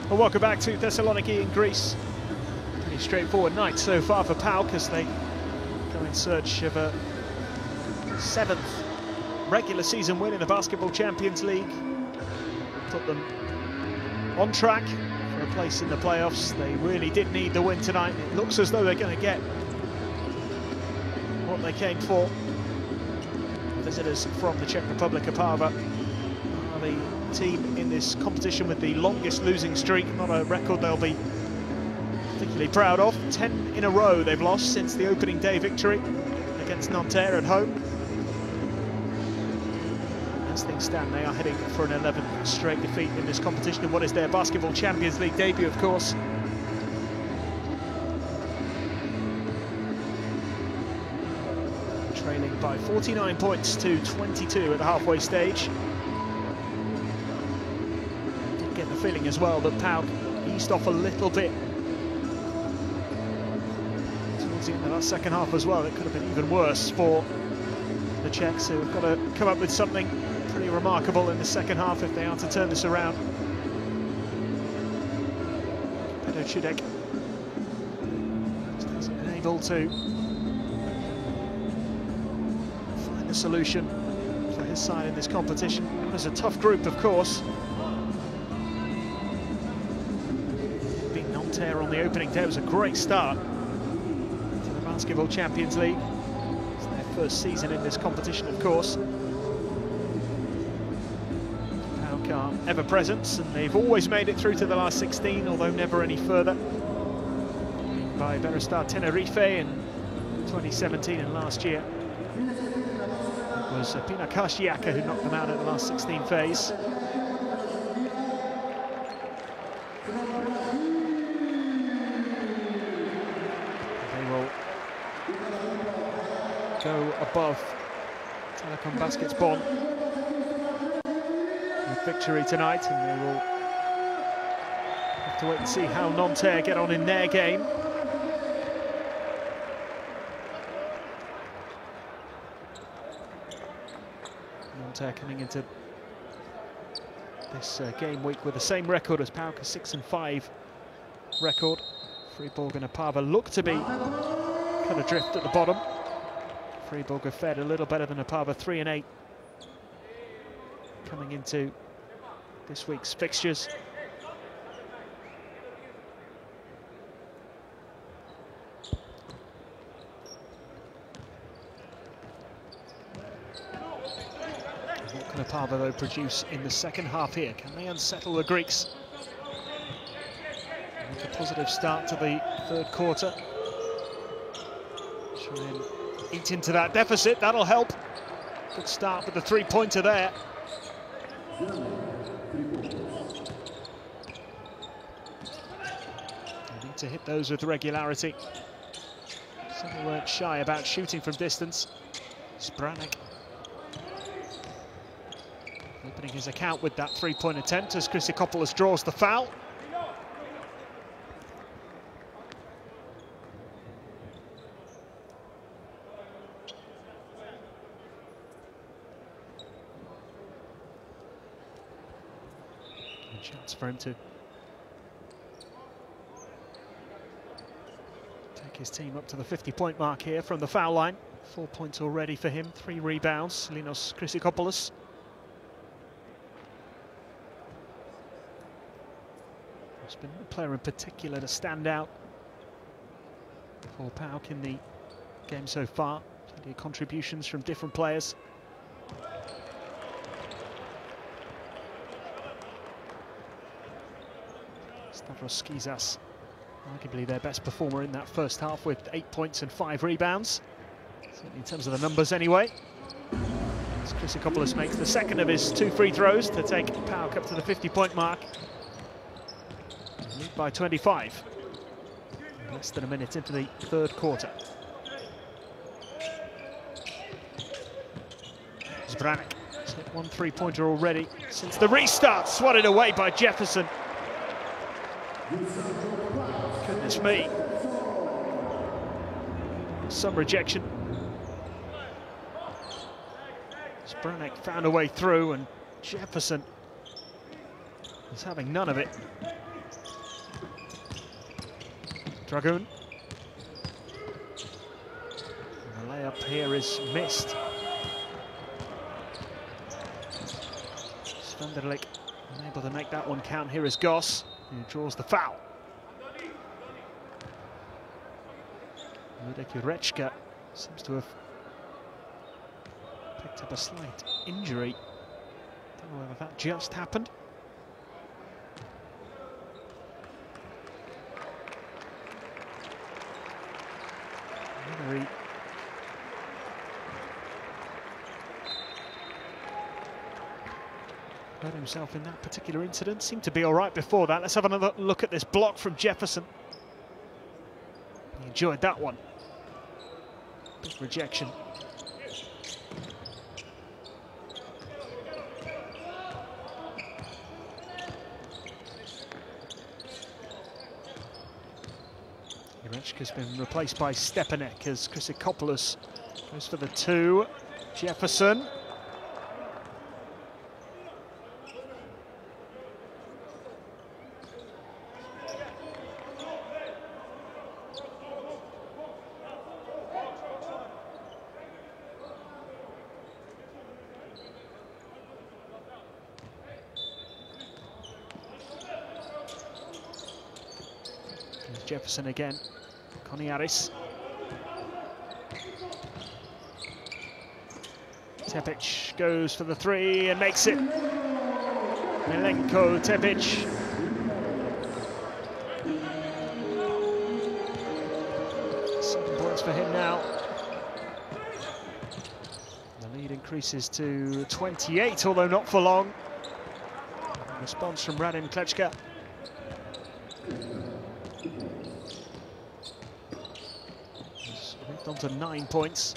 Well, welcome back to Thessaloniki in Greece. Pretty straightforward night so far for PAOK as they go in search of a 7th regular season win in the Basketball Champions League. Put them on track for a place in the playoffs. They really did need the win tonight. It looks as though they're going to get what they came for. Visitors from the Czech Republic, Opava, are the team in this competition with the longest losing streak. Not a record they'll be particularly proud of. 10 in a row they've lost since the opening day victory against Nanterre at home. As things stand, they are heading for an 11th straight defeat in this competition in what is their Basketball Champions League debut, of course. Trailing by 49 points to 22 at the halfway stage. Did get the feeling as well that PAOK eased off a little bit towards the end of that second half as well. It could have been even worse for the Czechs, who have got to come up with something pretty remarkable in the second half if they are to turn this around. Pedo Chudek hasn't been able to find a solution for his side in this competition. It was a tough group, of course. Beat Nanterre on the opening day. It was a great start to the Basketball Champions League. It's their first season in this competition, of course. PAOK are ever present, and they've always made it through to the last 16, although never any further. By Berestar Tenerife in 2017, and last year it was Pina Karšiaká who knocked them out at the last 16 phase. They will go above Telekom Baskets Bonn with victory tonight, and they will have to wait and see how Nanterre get on in their game. Nanterre coming into this game week with the same record as PAOK, a 6-5 record. Fribourg and Opava look to be cut adrift at the bottom. Fribourg have fared a little better than Opava, 3-8 coming into this week's fixtures. What can Opava though produce in the second half here? Can they unsettle the Greeks? Make a positive start to the third quarter. Try and eat into that deficit, that'll help. Good start with the three-pointer there. They need to hit those with regularity. So they weren't shy about shooting from distance. Zbranek opening his account with that three-point attempt as Chrysikopoulos draws the foul. Chance for him to take his team up to the 50-point mark here from the foul line. 4 points already for him, 3 rebounds. Linos Chrysikopoulos. There's been a player in particular to stand out for PAOK in the game so far. Plenty of contributions from different players. Stavros Skizas, arguably their best performer in that first half with 8 points and 5 rebounds. Certainly in terms of the numbers anyway. As Chrysikopoulos makes the second of his 2 free throws to take PAOK up to the 50-point mark. Lead by 25. Less than a minute into the third quarter. Zbranek has hit 1 3-pointer already since the restart. Swatted away by Jefferson. Goodness me. Some rejection. Zbranek found a way through, and Jefferson is having none of it. Dragoon. And the layup here is missed. Vanderlik unable to make that one count. Here is Goss, who draws the foul. Ludek Jurečka seems to have picked up a slight injury. Don't know whether that just happened. Whether he hurt himself in that particular incident. Seemed to be all right before that. Let's have another look at this block from Jefferson. He enjoyed that one. Big rejection. Jurečka's been replaced by Stepanek as Chrysikopoulos goes for the two. Jefferson. Jefferson again, Koniaris. Tepic goes for the three and makes it. Milenko Tepic. 7 points for him now. The lead increases to 28, although not for long. Response from Radim Klečka. On to 9 points.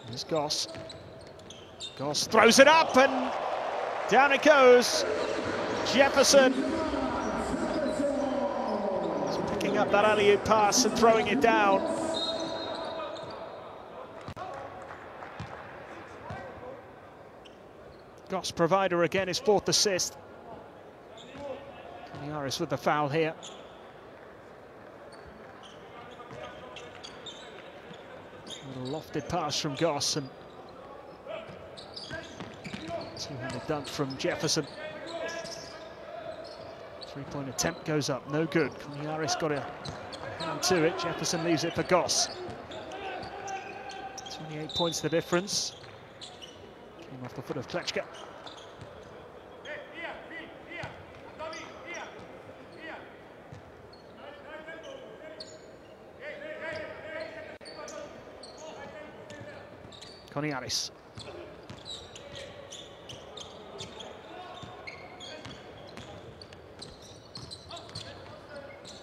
Here's Goss. Goss throws it up and down it goes. Jefferson is picking up that alley-oop pass and throwing it down. Goss provider again, his 4th assist. Koniaris with the foul here. Little lofted pass from Goss and two-handed dunk from Jefferson. 3-point attempt goes up, no good. Koniaris got a hand to it. Jefferson leaves it for Goss. 28 points the difference. Came off the foot of Klečka. Koniaris.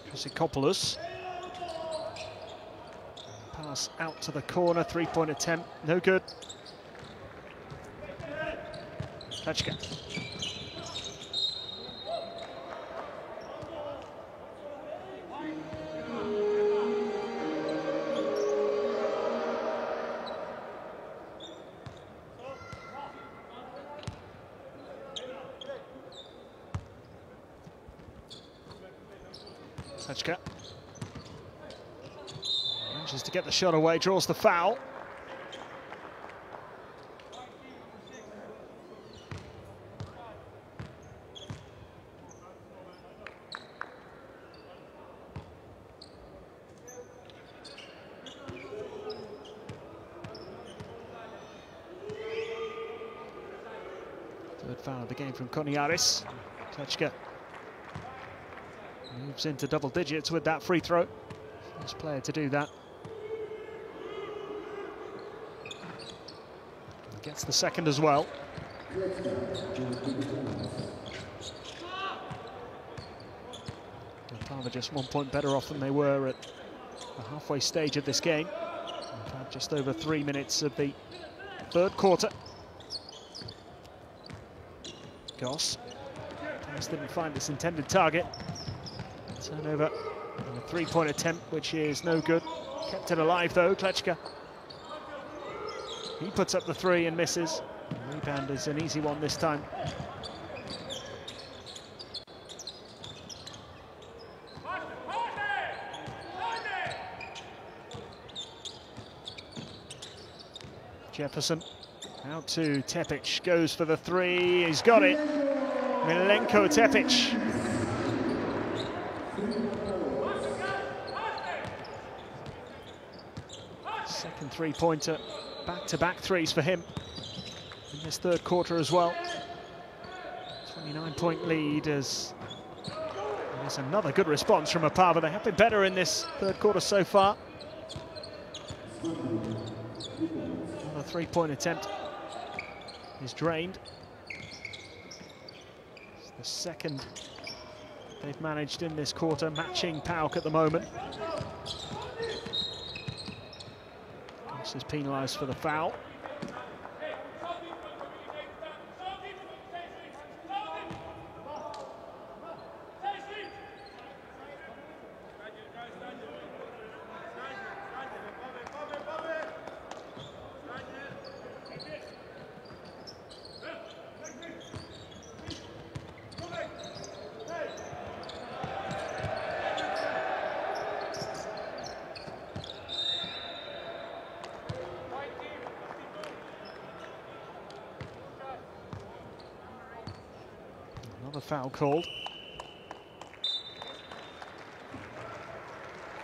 Chrysikopoulos. Pass out to the corner, 3-point attempt, no good. Klečka. Klečka manages to get the shot away, draws the foul. Third foul of the game from Koniaris. Klečka moves into double digits with that free throw. First player to do that. Gets the second as well. Parva just 1 point better off than they were at the halfway stage of this game. We've had just over 3 minutes of the third quarter. Goss. Pass didn't find its intended target. Turnover and a 3-point attempt, which is no good. Kept it alive though, Klečka. He puts up the three and misses. The rebound is an easy one this time. Jefferson out to Tepic, goes for the three, he's got it. Milenko Tepic. Second three-pointer, back-to-back threes for him in this third quarter as well. 29-point lead as there's another good response from Opava. They have been better in this third quarter so far. Another three-point attempt is drained. It's the second they've managed in this quarter, matching PAOK at the moment. This is penalised for the foul. Another foul called.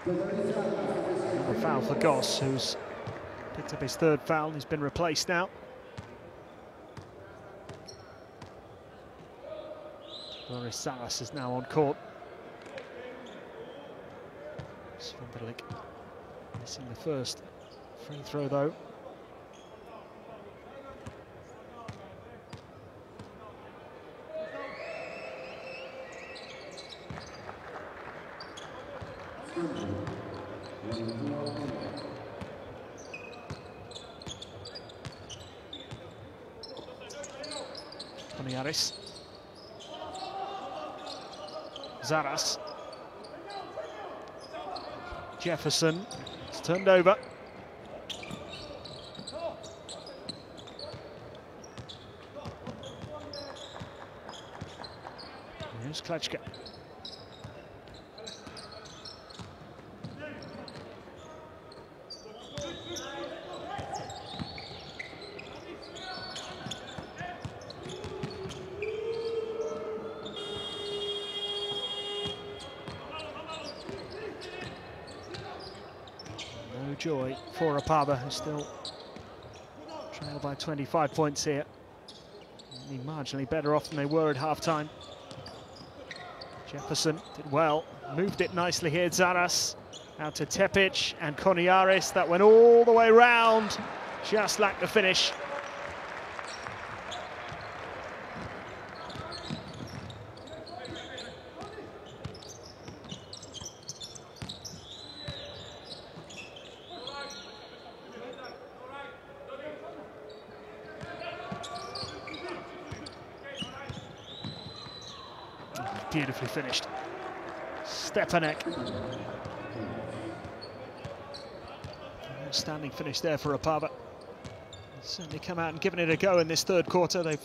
Another foul for Goss, who's picked up his third foul. He's been replaced now. Boris Saras is now on court. Svonderlik missing the first free throw though. Koniaris. Zaras. Jefferson. It's turned over. Here's Klečka. No joy for Opava, who still trail by 25 points here. Only marginally better off than they were at half-time. Jefferson did well, moved it nicely here. Zaras out to Tepic and Koniaris. That went all the way round, just lacked the finish. Beautifully finished. Stepanek. Outstanding finish there for Opava. Certainly come out and given it a go in this third quarter. They've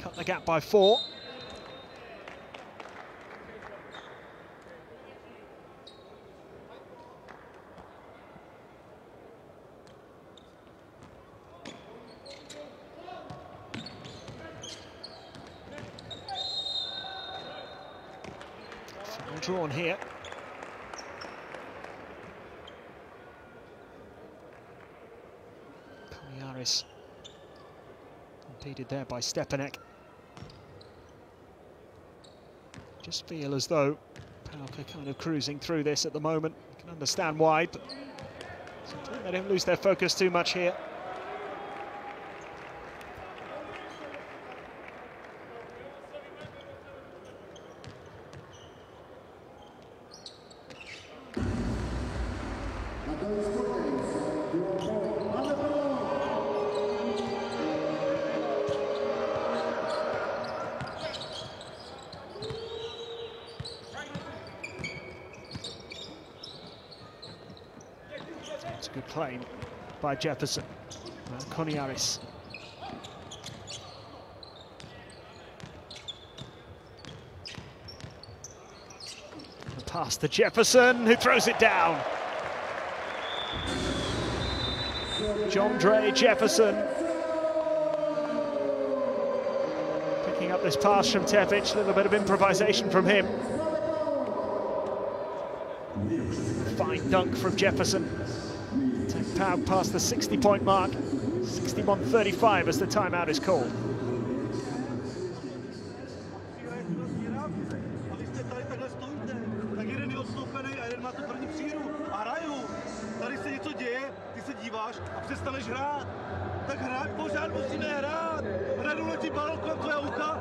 cut the gap by 4. Drawn here. Koniaris impeded there by Stepanek. Just feel as though PAOK are kind of cruising through this at the moment. You can understand why, but they don't lose their focus too much here. It's a good claim by Jefferson. Koniaris. The pass to Jefferson, who throws it down. Jondre Jefferson picking up this pass from Tepic, a little bit of improvisation from him. Fine dunk from Jefferson. Take PAOK past the 60-point mark. 61-35 as the timeout is called.
Tak hrát, pořád musíme hrát. Nedůležitý balon kolem tvoje ucha.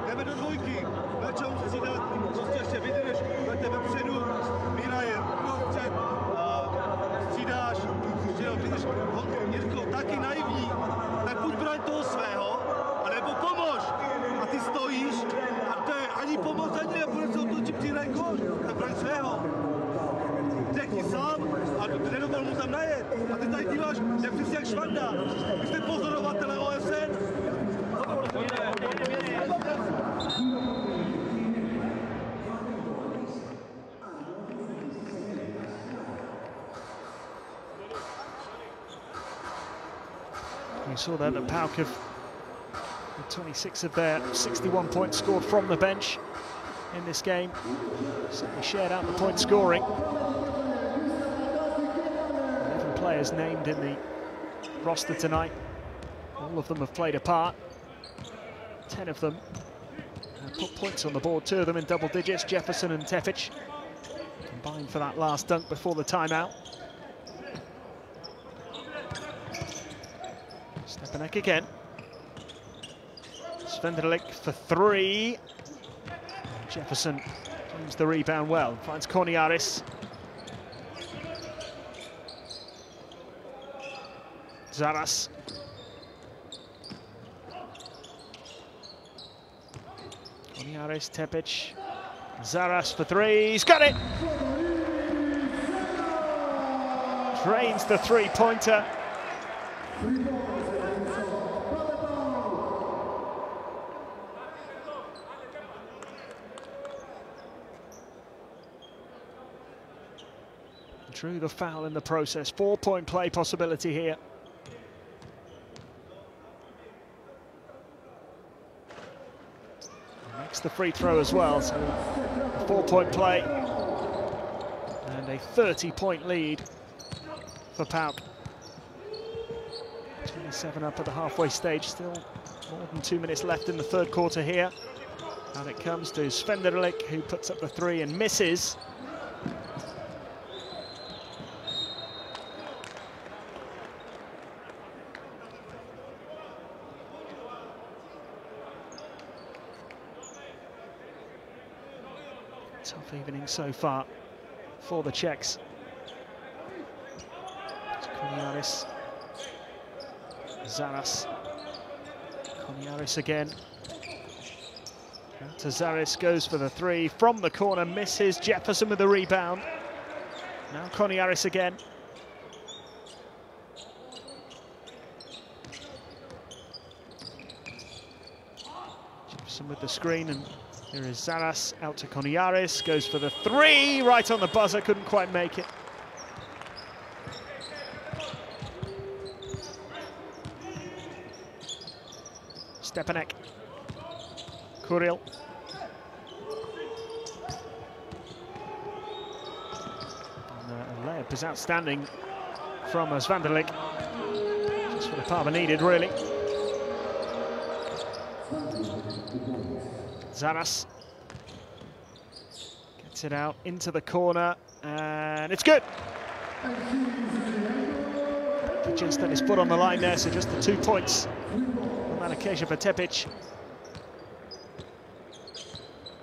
Jdeme do dvojky. Začal musí dát, prostě ještě vydrž, budete vepředu, Mirajem, vpřed, střídáš, vydrž. Jirko, taky naivní, tak buď braň toho svého, anebo pomož. A ty stojíš a to je ani pomoc, ani nebude se otočit přihraj gól, tak braň svého. Řekni sám a nedoval mu tam najet. A ty tady díváš, jak jsi jak Švanda. Vy jste pozorovatele OSN.
You saw there that PAOK have 26 of their 61 points scored from the bench in this game. Certainly shared out the point scoring. 11 players named in the roster tonight. All of them have played a part. 10 of them have put points on the board, 2 of them in double digits, Jefferson and Tepic, combined for that last dunk before the timeout. Stepanek again. Svenderlik for 3. Jefferson claims the rebound well, finds Korniaris. Zaras. Korniaris, Tepic. Zaras for 3, he's got it! Drains the three-pointer. Drew the foul in the process. 4-point play possibility here. Makes the free throw as well, so a 4-point play and a 30-point lead for PAOK. 27 up at the halfway stage, still more than 2 minutes left in the third quarter here. And it comes to Svenderlik, who puts up the 3 and misses. Tough evening so far for the Czechs. Korniaris. Zaras. Korniaris again. To Zaras, goes for the 3 from the corner, misses. Jefferson with the rebound. Now Korniaris again. Jefferson with the screen, and here is Zaras out to Korniaris, goes for the 3, right on the buzzer, couldn't quite make it. Stepanek. Kuriel. And the layup is outstanding from Svenderlik. Just what Opava needed, really. Zaras gets it out into the corner, and it's good. Just had his foot on the line there, so just the 2 points on that occasion for Tepic.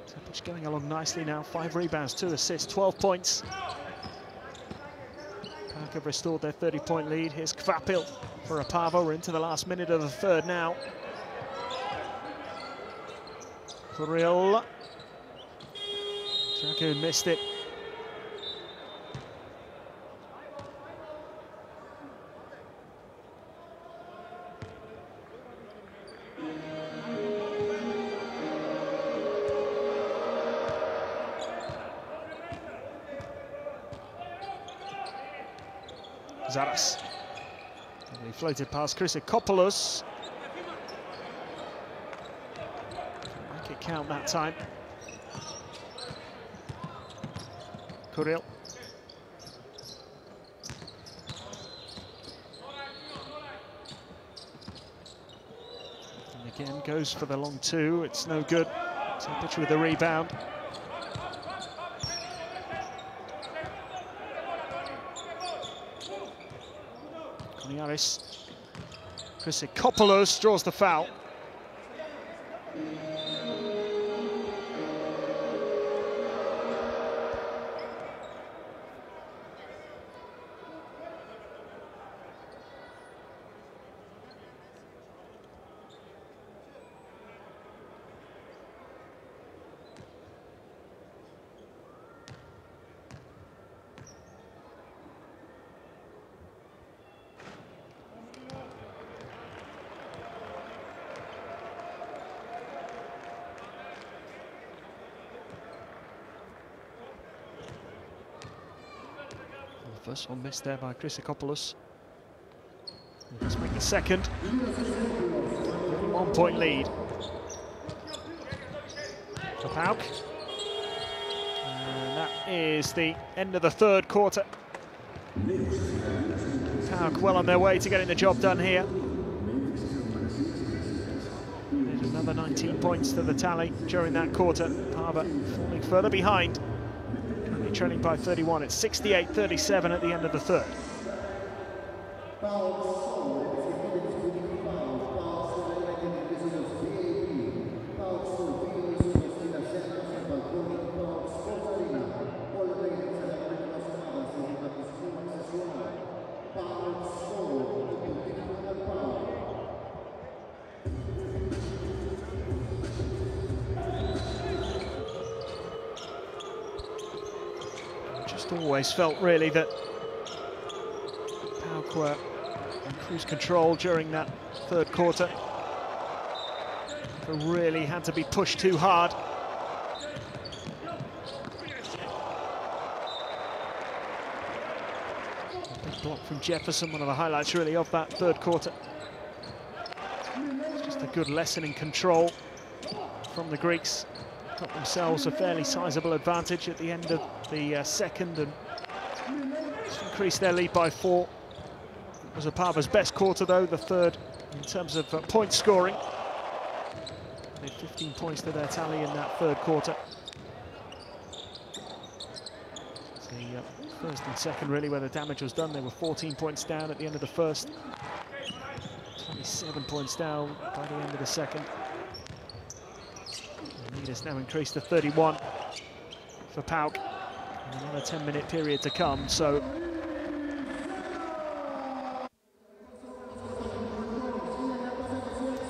Tepic going along nicely now, 5 rebounds, 2 assists, 12 points. PAOK have restored their 30-point lead. Here's Kvapil for Opava. We're into the last minute of the third now. Kuriel. Dragoon missed it. Zaras. And he floated past Chryssikopoulos. Make it count that time. Kuril. And again goes for the long two. It's no good. Topic with the rebound. Koniaris. Chryssikopoulos draws the foul. First one missed there by Chryssikopoulos. Let's make the second. 1 point lead for PAOK. And that is the end of the third quarter. PAOK well on their way to getting the job done here. There's another 19 points to the tally during that quarter. Pava falling further behind. Trailing by 31. It's 68-37 at the end of the third. Always felt really that PAOK were in cruise control during that third quarter. But really had to be pushed too hard. A big block from Jefferson, one of the highlights really of that third quarter. It's just a good lesson in control from the Greeks. Got themselves a fairly sizable advantage at the end of the second and increased their lead by 4. It was Opava's best quarter though, the third in terms of point scoring. They had 15 points to their tally in that third quarter. It's the first and second really where the damage was done. They were 14 points down at the end of the first, 27 points down by the end of the second. The lead has now increased to 31 for PAOK. Another 10-minute period to come, so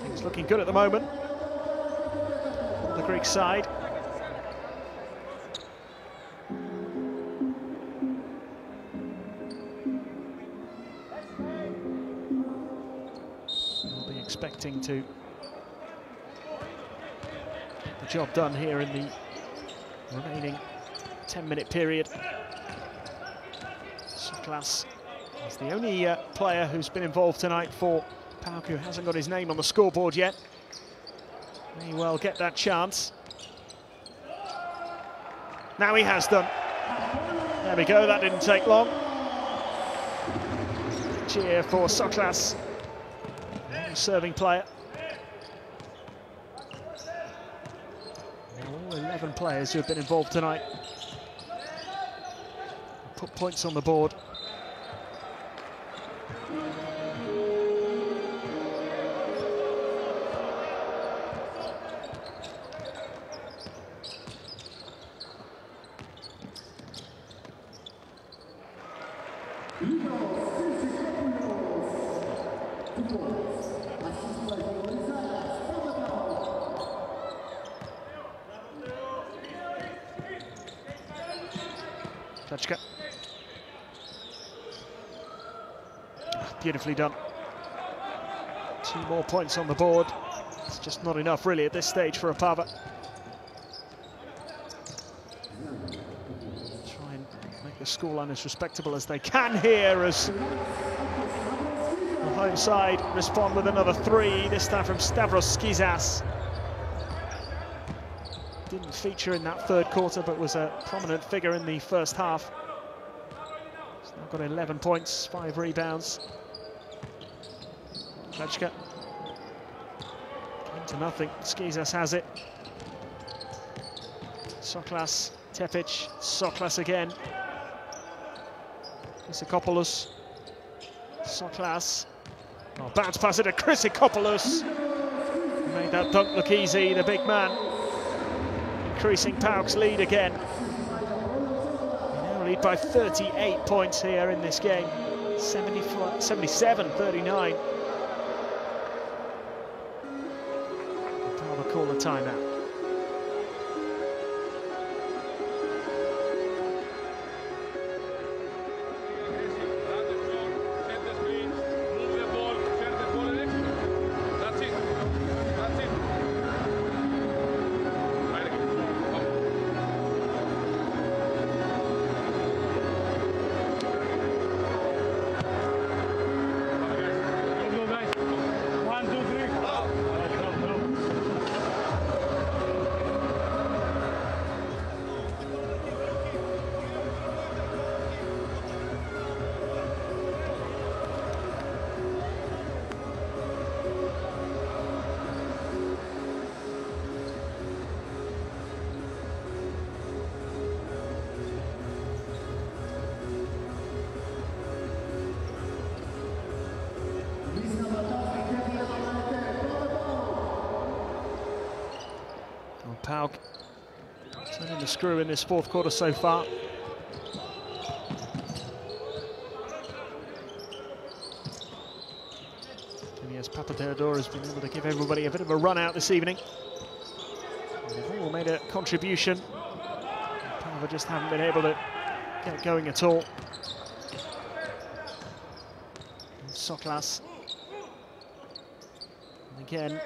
things looking good at the moment on the Greek side. We'll be expecting to get the job done here in the remaining 10-minute period. Soklas is the only player who's been involved tonight for PAOK who hasn't got his name on the scoreboard yet. May well get that chance. Now he has done. There we go, that didn't take long. Cheer for Soklas, serving player. All 11 players who have been involved tonight put points on the board. Klečka. Beautifully done. 2 more points on the board. It's just not enough really at this stage for Opava. Try and make the scoreline as respectable as they can here as the home side respond with another 3, this time from Stavros Skizas. Didn't feature in that third quarter, but was a prominent figure in the first half. He's now got 11 points, 5 rebounds. Klečka. Into nothing. Skizas has it. Soklas, Tepic, Soklas again. Chryssikopoulos. Soklas. Oh, bounce pass it to Chryssikopoulos. Made that dunk look easy, the big man. Increasing PAOK's lead again. They now lead by 38 points here in this game. 77-39. PAOK call the timeout. PAOK turning the screw in this fourth quarter so far. Phineas Papatheodorou has been able to give everybody a bit of a run out this evening. And they've all made a contribution. PAOK just haven't been able to get going at all. And Soklas. And again.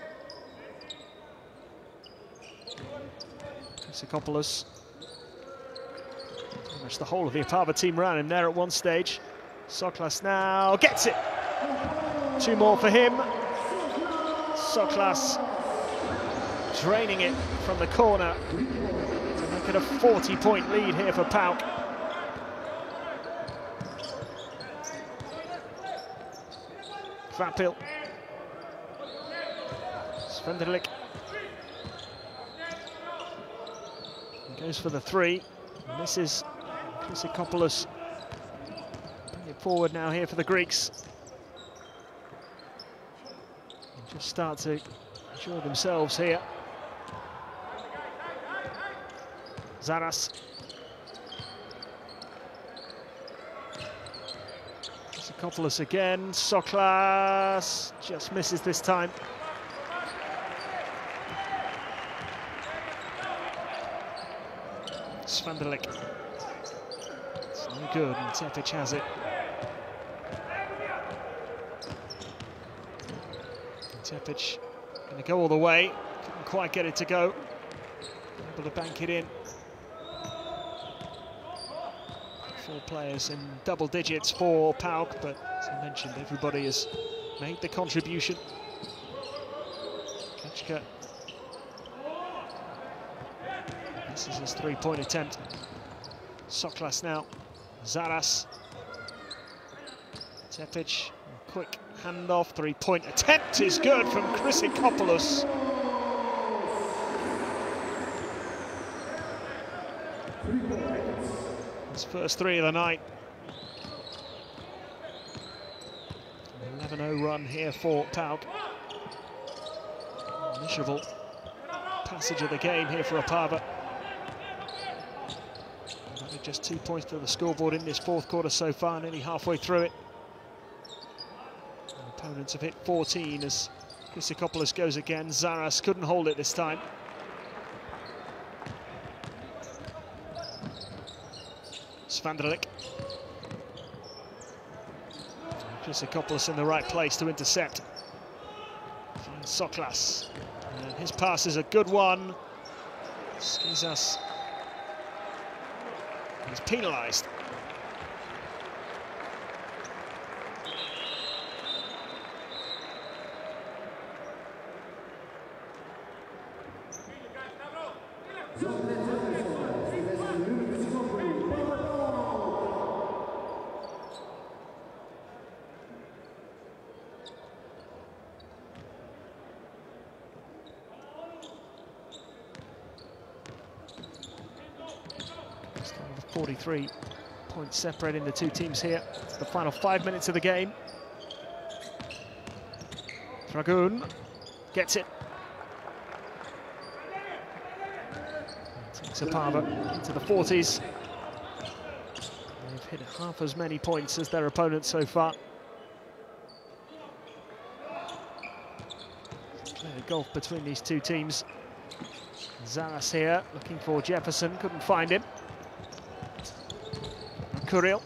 Chryssikopoulos. Pretty much the whole of the Opava team around him there at one stage. Soklas now gets it. 2 more for him. Soklas draining it from the corner to make it a 40-point lead here for PAOK. Vapil. Svendelik. Goes for the 3, misses. Chryssikopoulos bring it forward now here for the Greeks. And just start to enjoy themselves here. Zaras. Chryssikopoulos again. Soklas just misses this time. Svendelik. It's no good, and Tepic has it. Tepic going to go all the way. Couldn't quite get it to go. Able to bank it in. 4 players in double digits for PAOK, but as I mentioned, everybody has made the contribution. Klečka. This is his 3-point attempt. Soklas now. Zaras. Tepic. Quick handoff. 3-point attempt is good from Chryssikopoulos. His first 3 of the night. 11-0 run here for PAOK. Miserable passage of the game here for Opava. Just 2 points to the scoreboard in this fourth quarter so far, nearly halfway through it. And opponents have hit 14 as Chryssikopoulos goes again. Zaras couldn't hold it this time. Svendelik. Chryssikopoulos in the right place to intercept. Finds Soklas. And his pass is a good one. Skizas. He's penalised. Still the 43 points separating the two teams here. It's the final 5 minutes of the game. Dragoon gets it. Takes Opava into the 40s. They've hit half as many points as their opponents so far. Clear gulf between these two teams. Zaras here looking for Jefferson, couldn't find him. Kuril.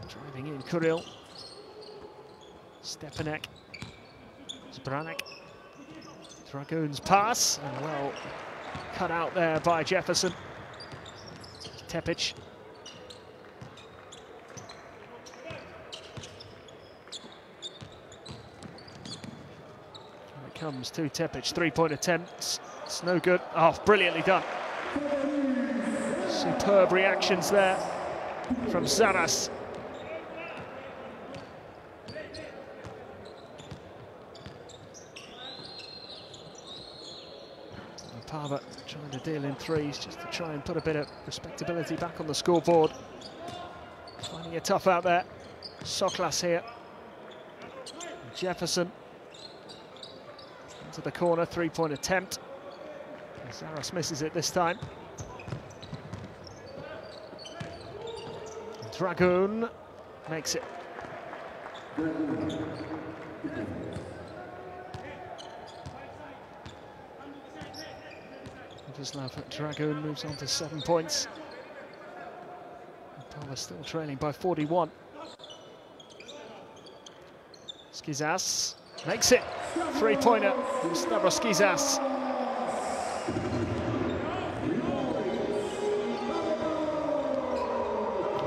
Driving in Kuril. Stepanek. Zbranek. Dragoon's pass, and well cut out there by Jefferson. Tepic. Here it comes to Tepic, three-point attempts. It's no good. Oh, brilliantly done. Superb reactions there from Zaras. Opava trying to deal in threes just to try and put a bit of respectability back on the scoreboard. Finding it tough out there. Soklas here. Jefferson into the corner, three-point attempt. Zaras misses it this time. Dragoon makes it. Vladislav Dragoon moves on to 7 points. Opava still trailing by 41. Skizas makes it. Three-pointer from Stavros Skizas.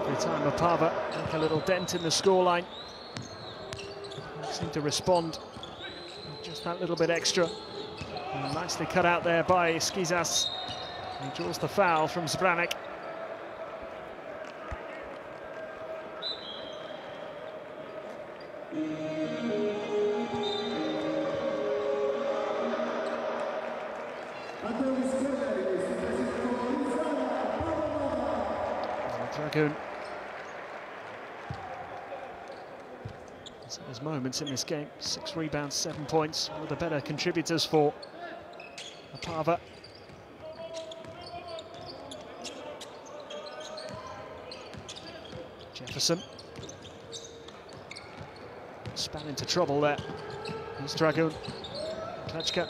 Every time Opava make a little dent in the scoreline, they seem to respond with just that little bit extra. And nicely cut out there by Skizas. He draws the foul from Zbranek. Dragoon. So there's moments in this game. 6 rebounds, 7 points. One of the better contributors for Opava. Jefferson. Span into trouble there. Here's Dragoon. Klečka.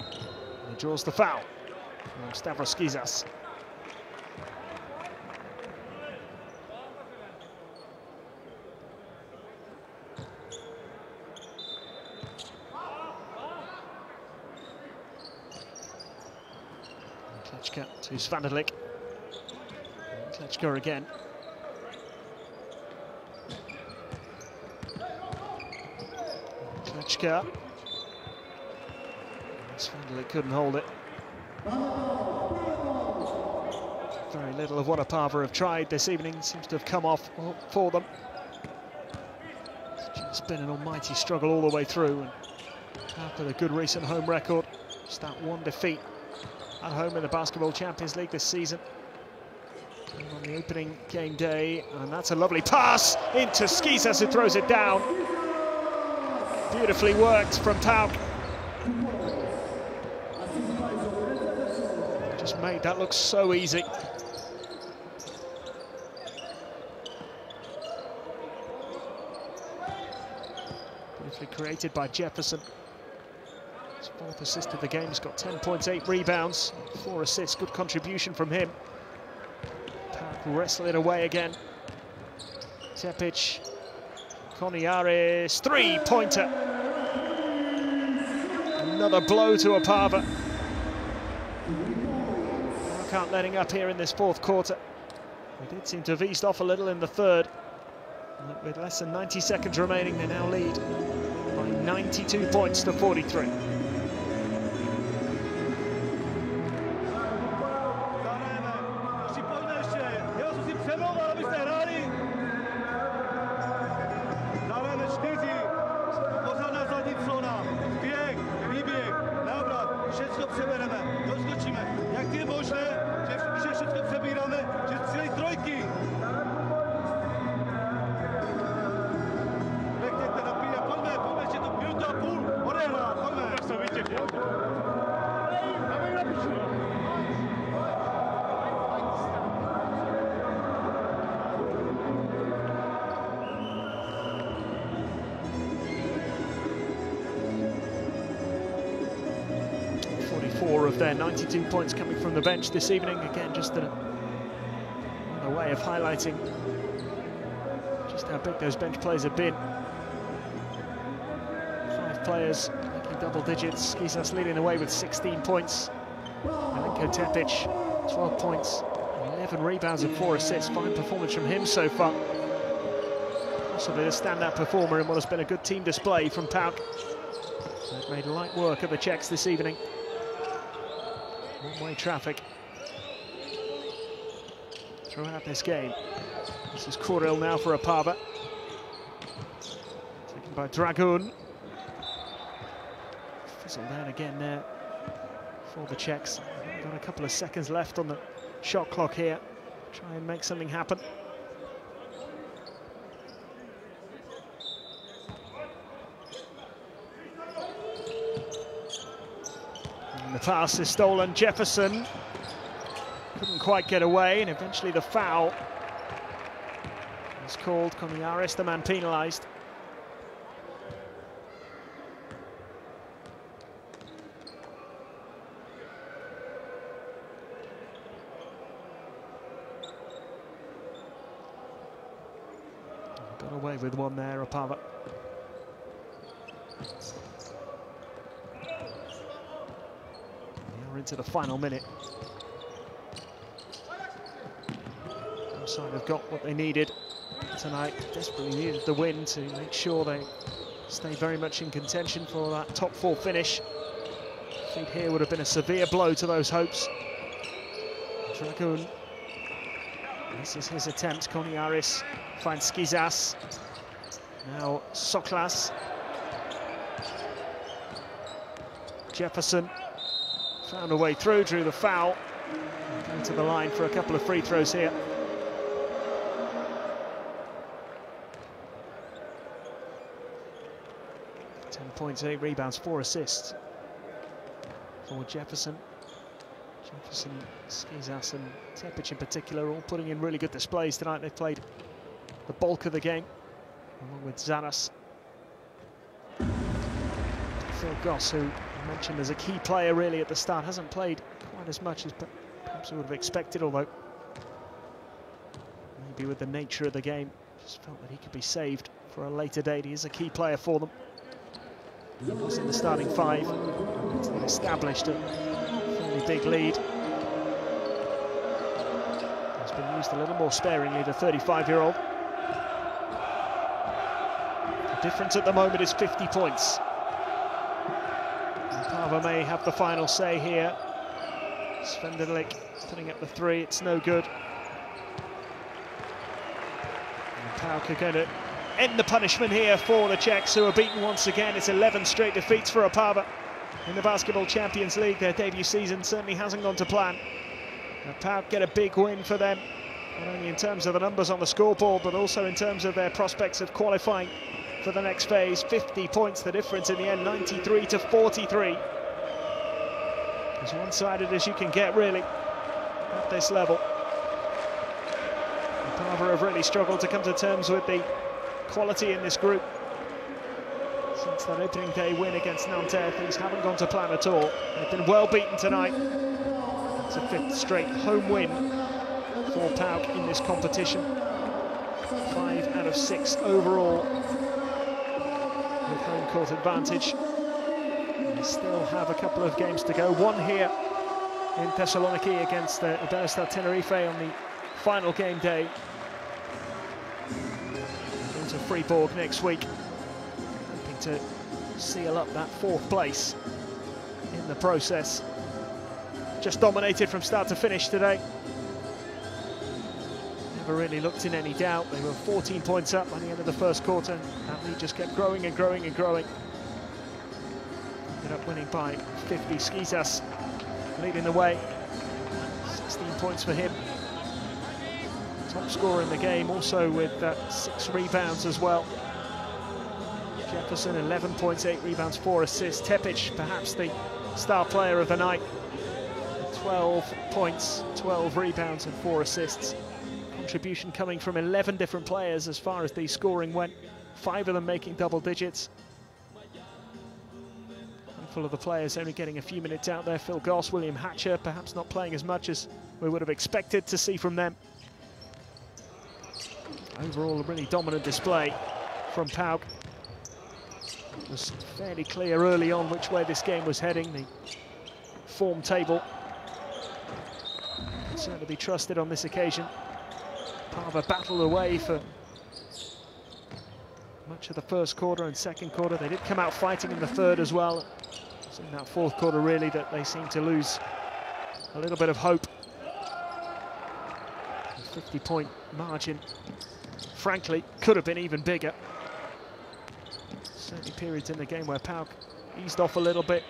He draws the foul from Stavros Skizas. Klečka to Svanderlik. Klečka again. Klečka. Svanderlik couldn't hold it. Very little of what Opava have tried this evening seems to have come off for them. It's just been an almighty struggle all the way through, and after the good recent home record, just that one defeat at home in the Basketball Champions League this season. And on the opening game day, and that's a lovely pass into Skizas, who throws it down. Beautifully worked from PAOK. Just made that look so easy. Beautifully created by Jefferson. His 4th assist of the game. He's got 10 points, 8 rebounds, 4 assists. Good contribution from him. PAOK wrestle it away again. Tepic. Koniaris, three-pointer. Another blow to Opava. PAOK letting up here in this 4th quarter. They did seem to have eased off a little in the 3rd. With less than 90 seconds remaining, they now lead by 92 points to 43.
dostaneme, doskočíme. Jak je možné, že všechno přebíráme, že střílej trojky? Nechtějte napírat, pojďme, ještě to minutu a půl, odehrát, pojďme.
Tak se vytěkl.
Of their 92 points coming from the bench this evening. Again, just a way of highlighting just how big those bench players have been. 5 players making double digits. Skizas leading the way with 16 points. Milenko Tepic, 12 points, 11 rebounds and 4 assists. Fine performance from him so far. Possibly the standout performer in what has been a good team display from PAOK. They've made light work of the Czechs this evening. One-way traffic throughout this game. This is Kuril now for Opava. Taken by Dragun. Fizzled down again there for the Czechs. Got a couple of seconds left on the shot clock here. Try and make something happen. The pass is stolen. Jefferson couldn't quite get away, and eventually the foul is called. Koniaris, the man penalised. Got away with one there, Opava. Into the final minute. Outside have got what they needed tonight. Desperately needed the win to make sure they stay very much in contention for that top 4 finish. Defeat here would have been a severe blow to those hopes. Dragun. This is his attempt. Koniaris finds Skizas. Now Soklas. Jefferson. Found a way through, drew the foul. Going to the line for a couple of free throws here. Points, 8 rebounds, 4 assists for Jefferson. Jefferson, Skizas and Tepic in particular all putting in really good displays tonight. They've played the bulk of the game, along with Zaras. Phil Goss, who I mentioned as a key player really at the start, hasn't played quite as much as perhaps we would have expected, although maybe with the nature of the game, just felt that he could be saved for a later date. He is a key player for them. He was in the starting 5. They established a fairly big lead. He's been used a little more sparingly, the 35-year-old. The difference at the moment is 50 points. Opava may have the final say here. Svendelik putting up the 3, it's no good. And PAOK are going to end the punishment here for the Czechs, who are beaten once again. It's 11 straight defeats for Opava in the Basketball Champions League. Their debut season certainly hasn't gone to plan. PAOK get a big win for them, not only in terms of the numbers on the scoreboard, but also in terms of their prospects of qualifying for the next phase. 50 points the difference in the end, 93 to 43. As one-sided as you can get, really, at this level. Opava have really struggled to come to terms with the quality in this group. Since that opening day win against Nanterre, things haven't gone to plan at all. They've been well beaten tonight. It's a 5th straight home win for PAOK in this competition. 5 out of 6 overall with home court advantage. They still have a couple of games to go. One here in Thessaloniki against Iberostar Tenerife on the final game day. To Fribourg next week, hoping to seal up that 4th place in the process. Just dominated from start to finish today. Never really looked in any doubt. They were 14 points up by the end of the first quarter. That lead just kept growing and growing and growing. Ended up winning by 50. Skizas leading the way. 16 points for him. Top scorer in the game, also with 6 rebounds as well. Jefferson, 11 points, 8 rebounds, 4 assists. Tepic, perhaps the star player of the night. 12 points, 12 rebounds and 4 assists. Contribution coming from 11 different players as far as the scoring went. 5 of them making double digits. Handful of the players only getting a few minutes out there. Phil Goss, William Hatcher, perhaps not playing as much as we would have expected to see from them. Overall, a really dominant display from PAOK. It was fairly clear early on which way this game was heading. The form table can certainly be trusted on this occasion. Pava battled away for much of the first quarter and second quarter. They did come out fighting in the third as well. It's in that fourth quarter really that they seemed to lose a little bit of hope. A 50-point margin, frankly, could have been even bigger. Certainly periods in the game where PAOK eased off a little bit.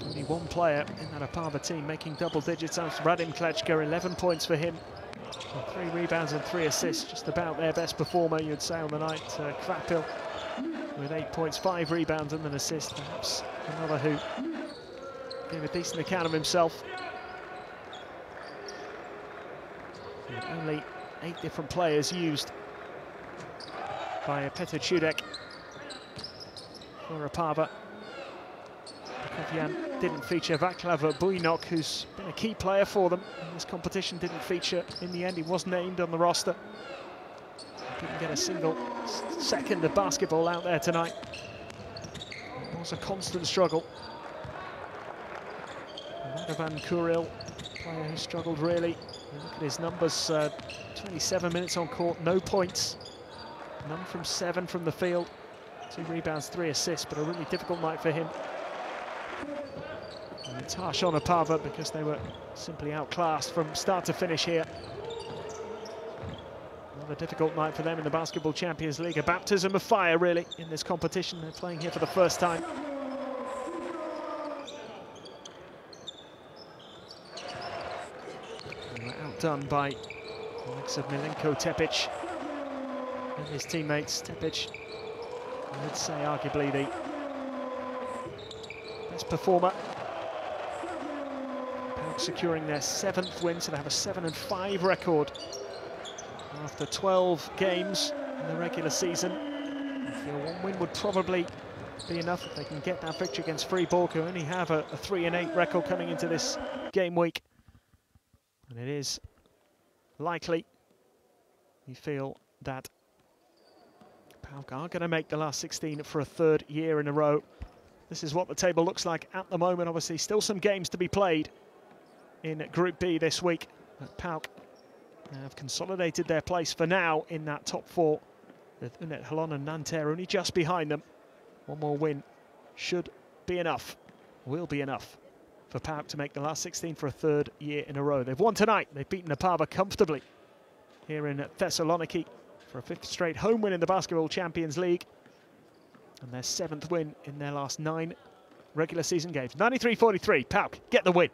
Only one player in that Opava team making double digits. That's Radim Klečka, 11 points for him. 3 rebounds and 3 assists, just about their best performer, you'd say, on the night. Kvapil with 8 points, 5 rebounds and an assist. Perhaps another who gave a decent account of himself. And only 8 different players used by Petr Čudek for Opava. Kovian didn't feature. Vaclav Bujnok, who's been a key player for them in this competition, didn't feature in the end. He was named on the roster. Didn't get a single second of basketball out there tonight. It was a constant struggle. Radovan Kuril, player who struggled really. You look at his numbers, 27 minutes on court, no points. None from 7 from the field. 2 rebounds, 3 assists, but a really difficult night for him. And it's harsh on Opava because they were simply outclassed from start to finish here. Another difficult night for them in the Basketball Champions League. A baptism of fire, really, in this competition. They're playing here for the first time. They were outdone by the likes of Milenko Tepic and his teammates. Tepic, I would say, arguably the best performer. PAOK securing their 7th win, so they have a 7-5 record after 12 games in the regular season. I feel 1 win would probably be enough if they can get that victory against Fribourg, who only have a 3-8 record coming into this game week. And it is likely, you feel, that PAOK are going to make the last 16 for a 3rd year in a row. This is what the table looks like at the moment. Obviously, still some games to be played in Group B this week. But PAOK have consolidated their place for now in that top 4, with Unet Holon and Nanterre only just behind them. 1 more win should be enough, will be enough, for PAOK to make the last 16 for a 3rd year in a row. They've won tonight. They've beaten Opava comfortably here in Thessaloniki for a 5th straight home win in the Basketball Champions League, and their 7th win in their last 9 regular season games. 93-43, PAOK get the win.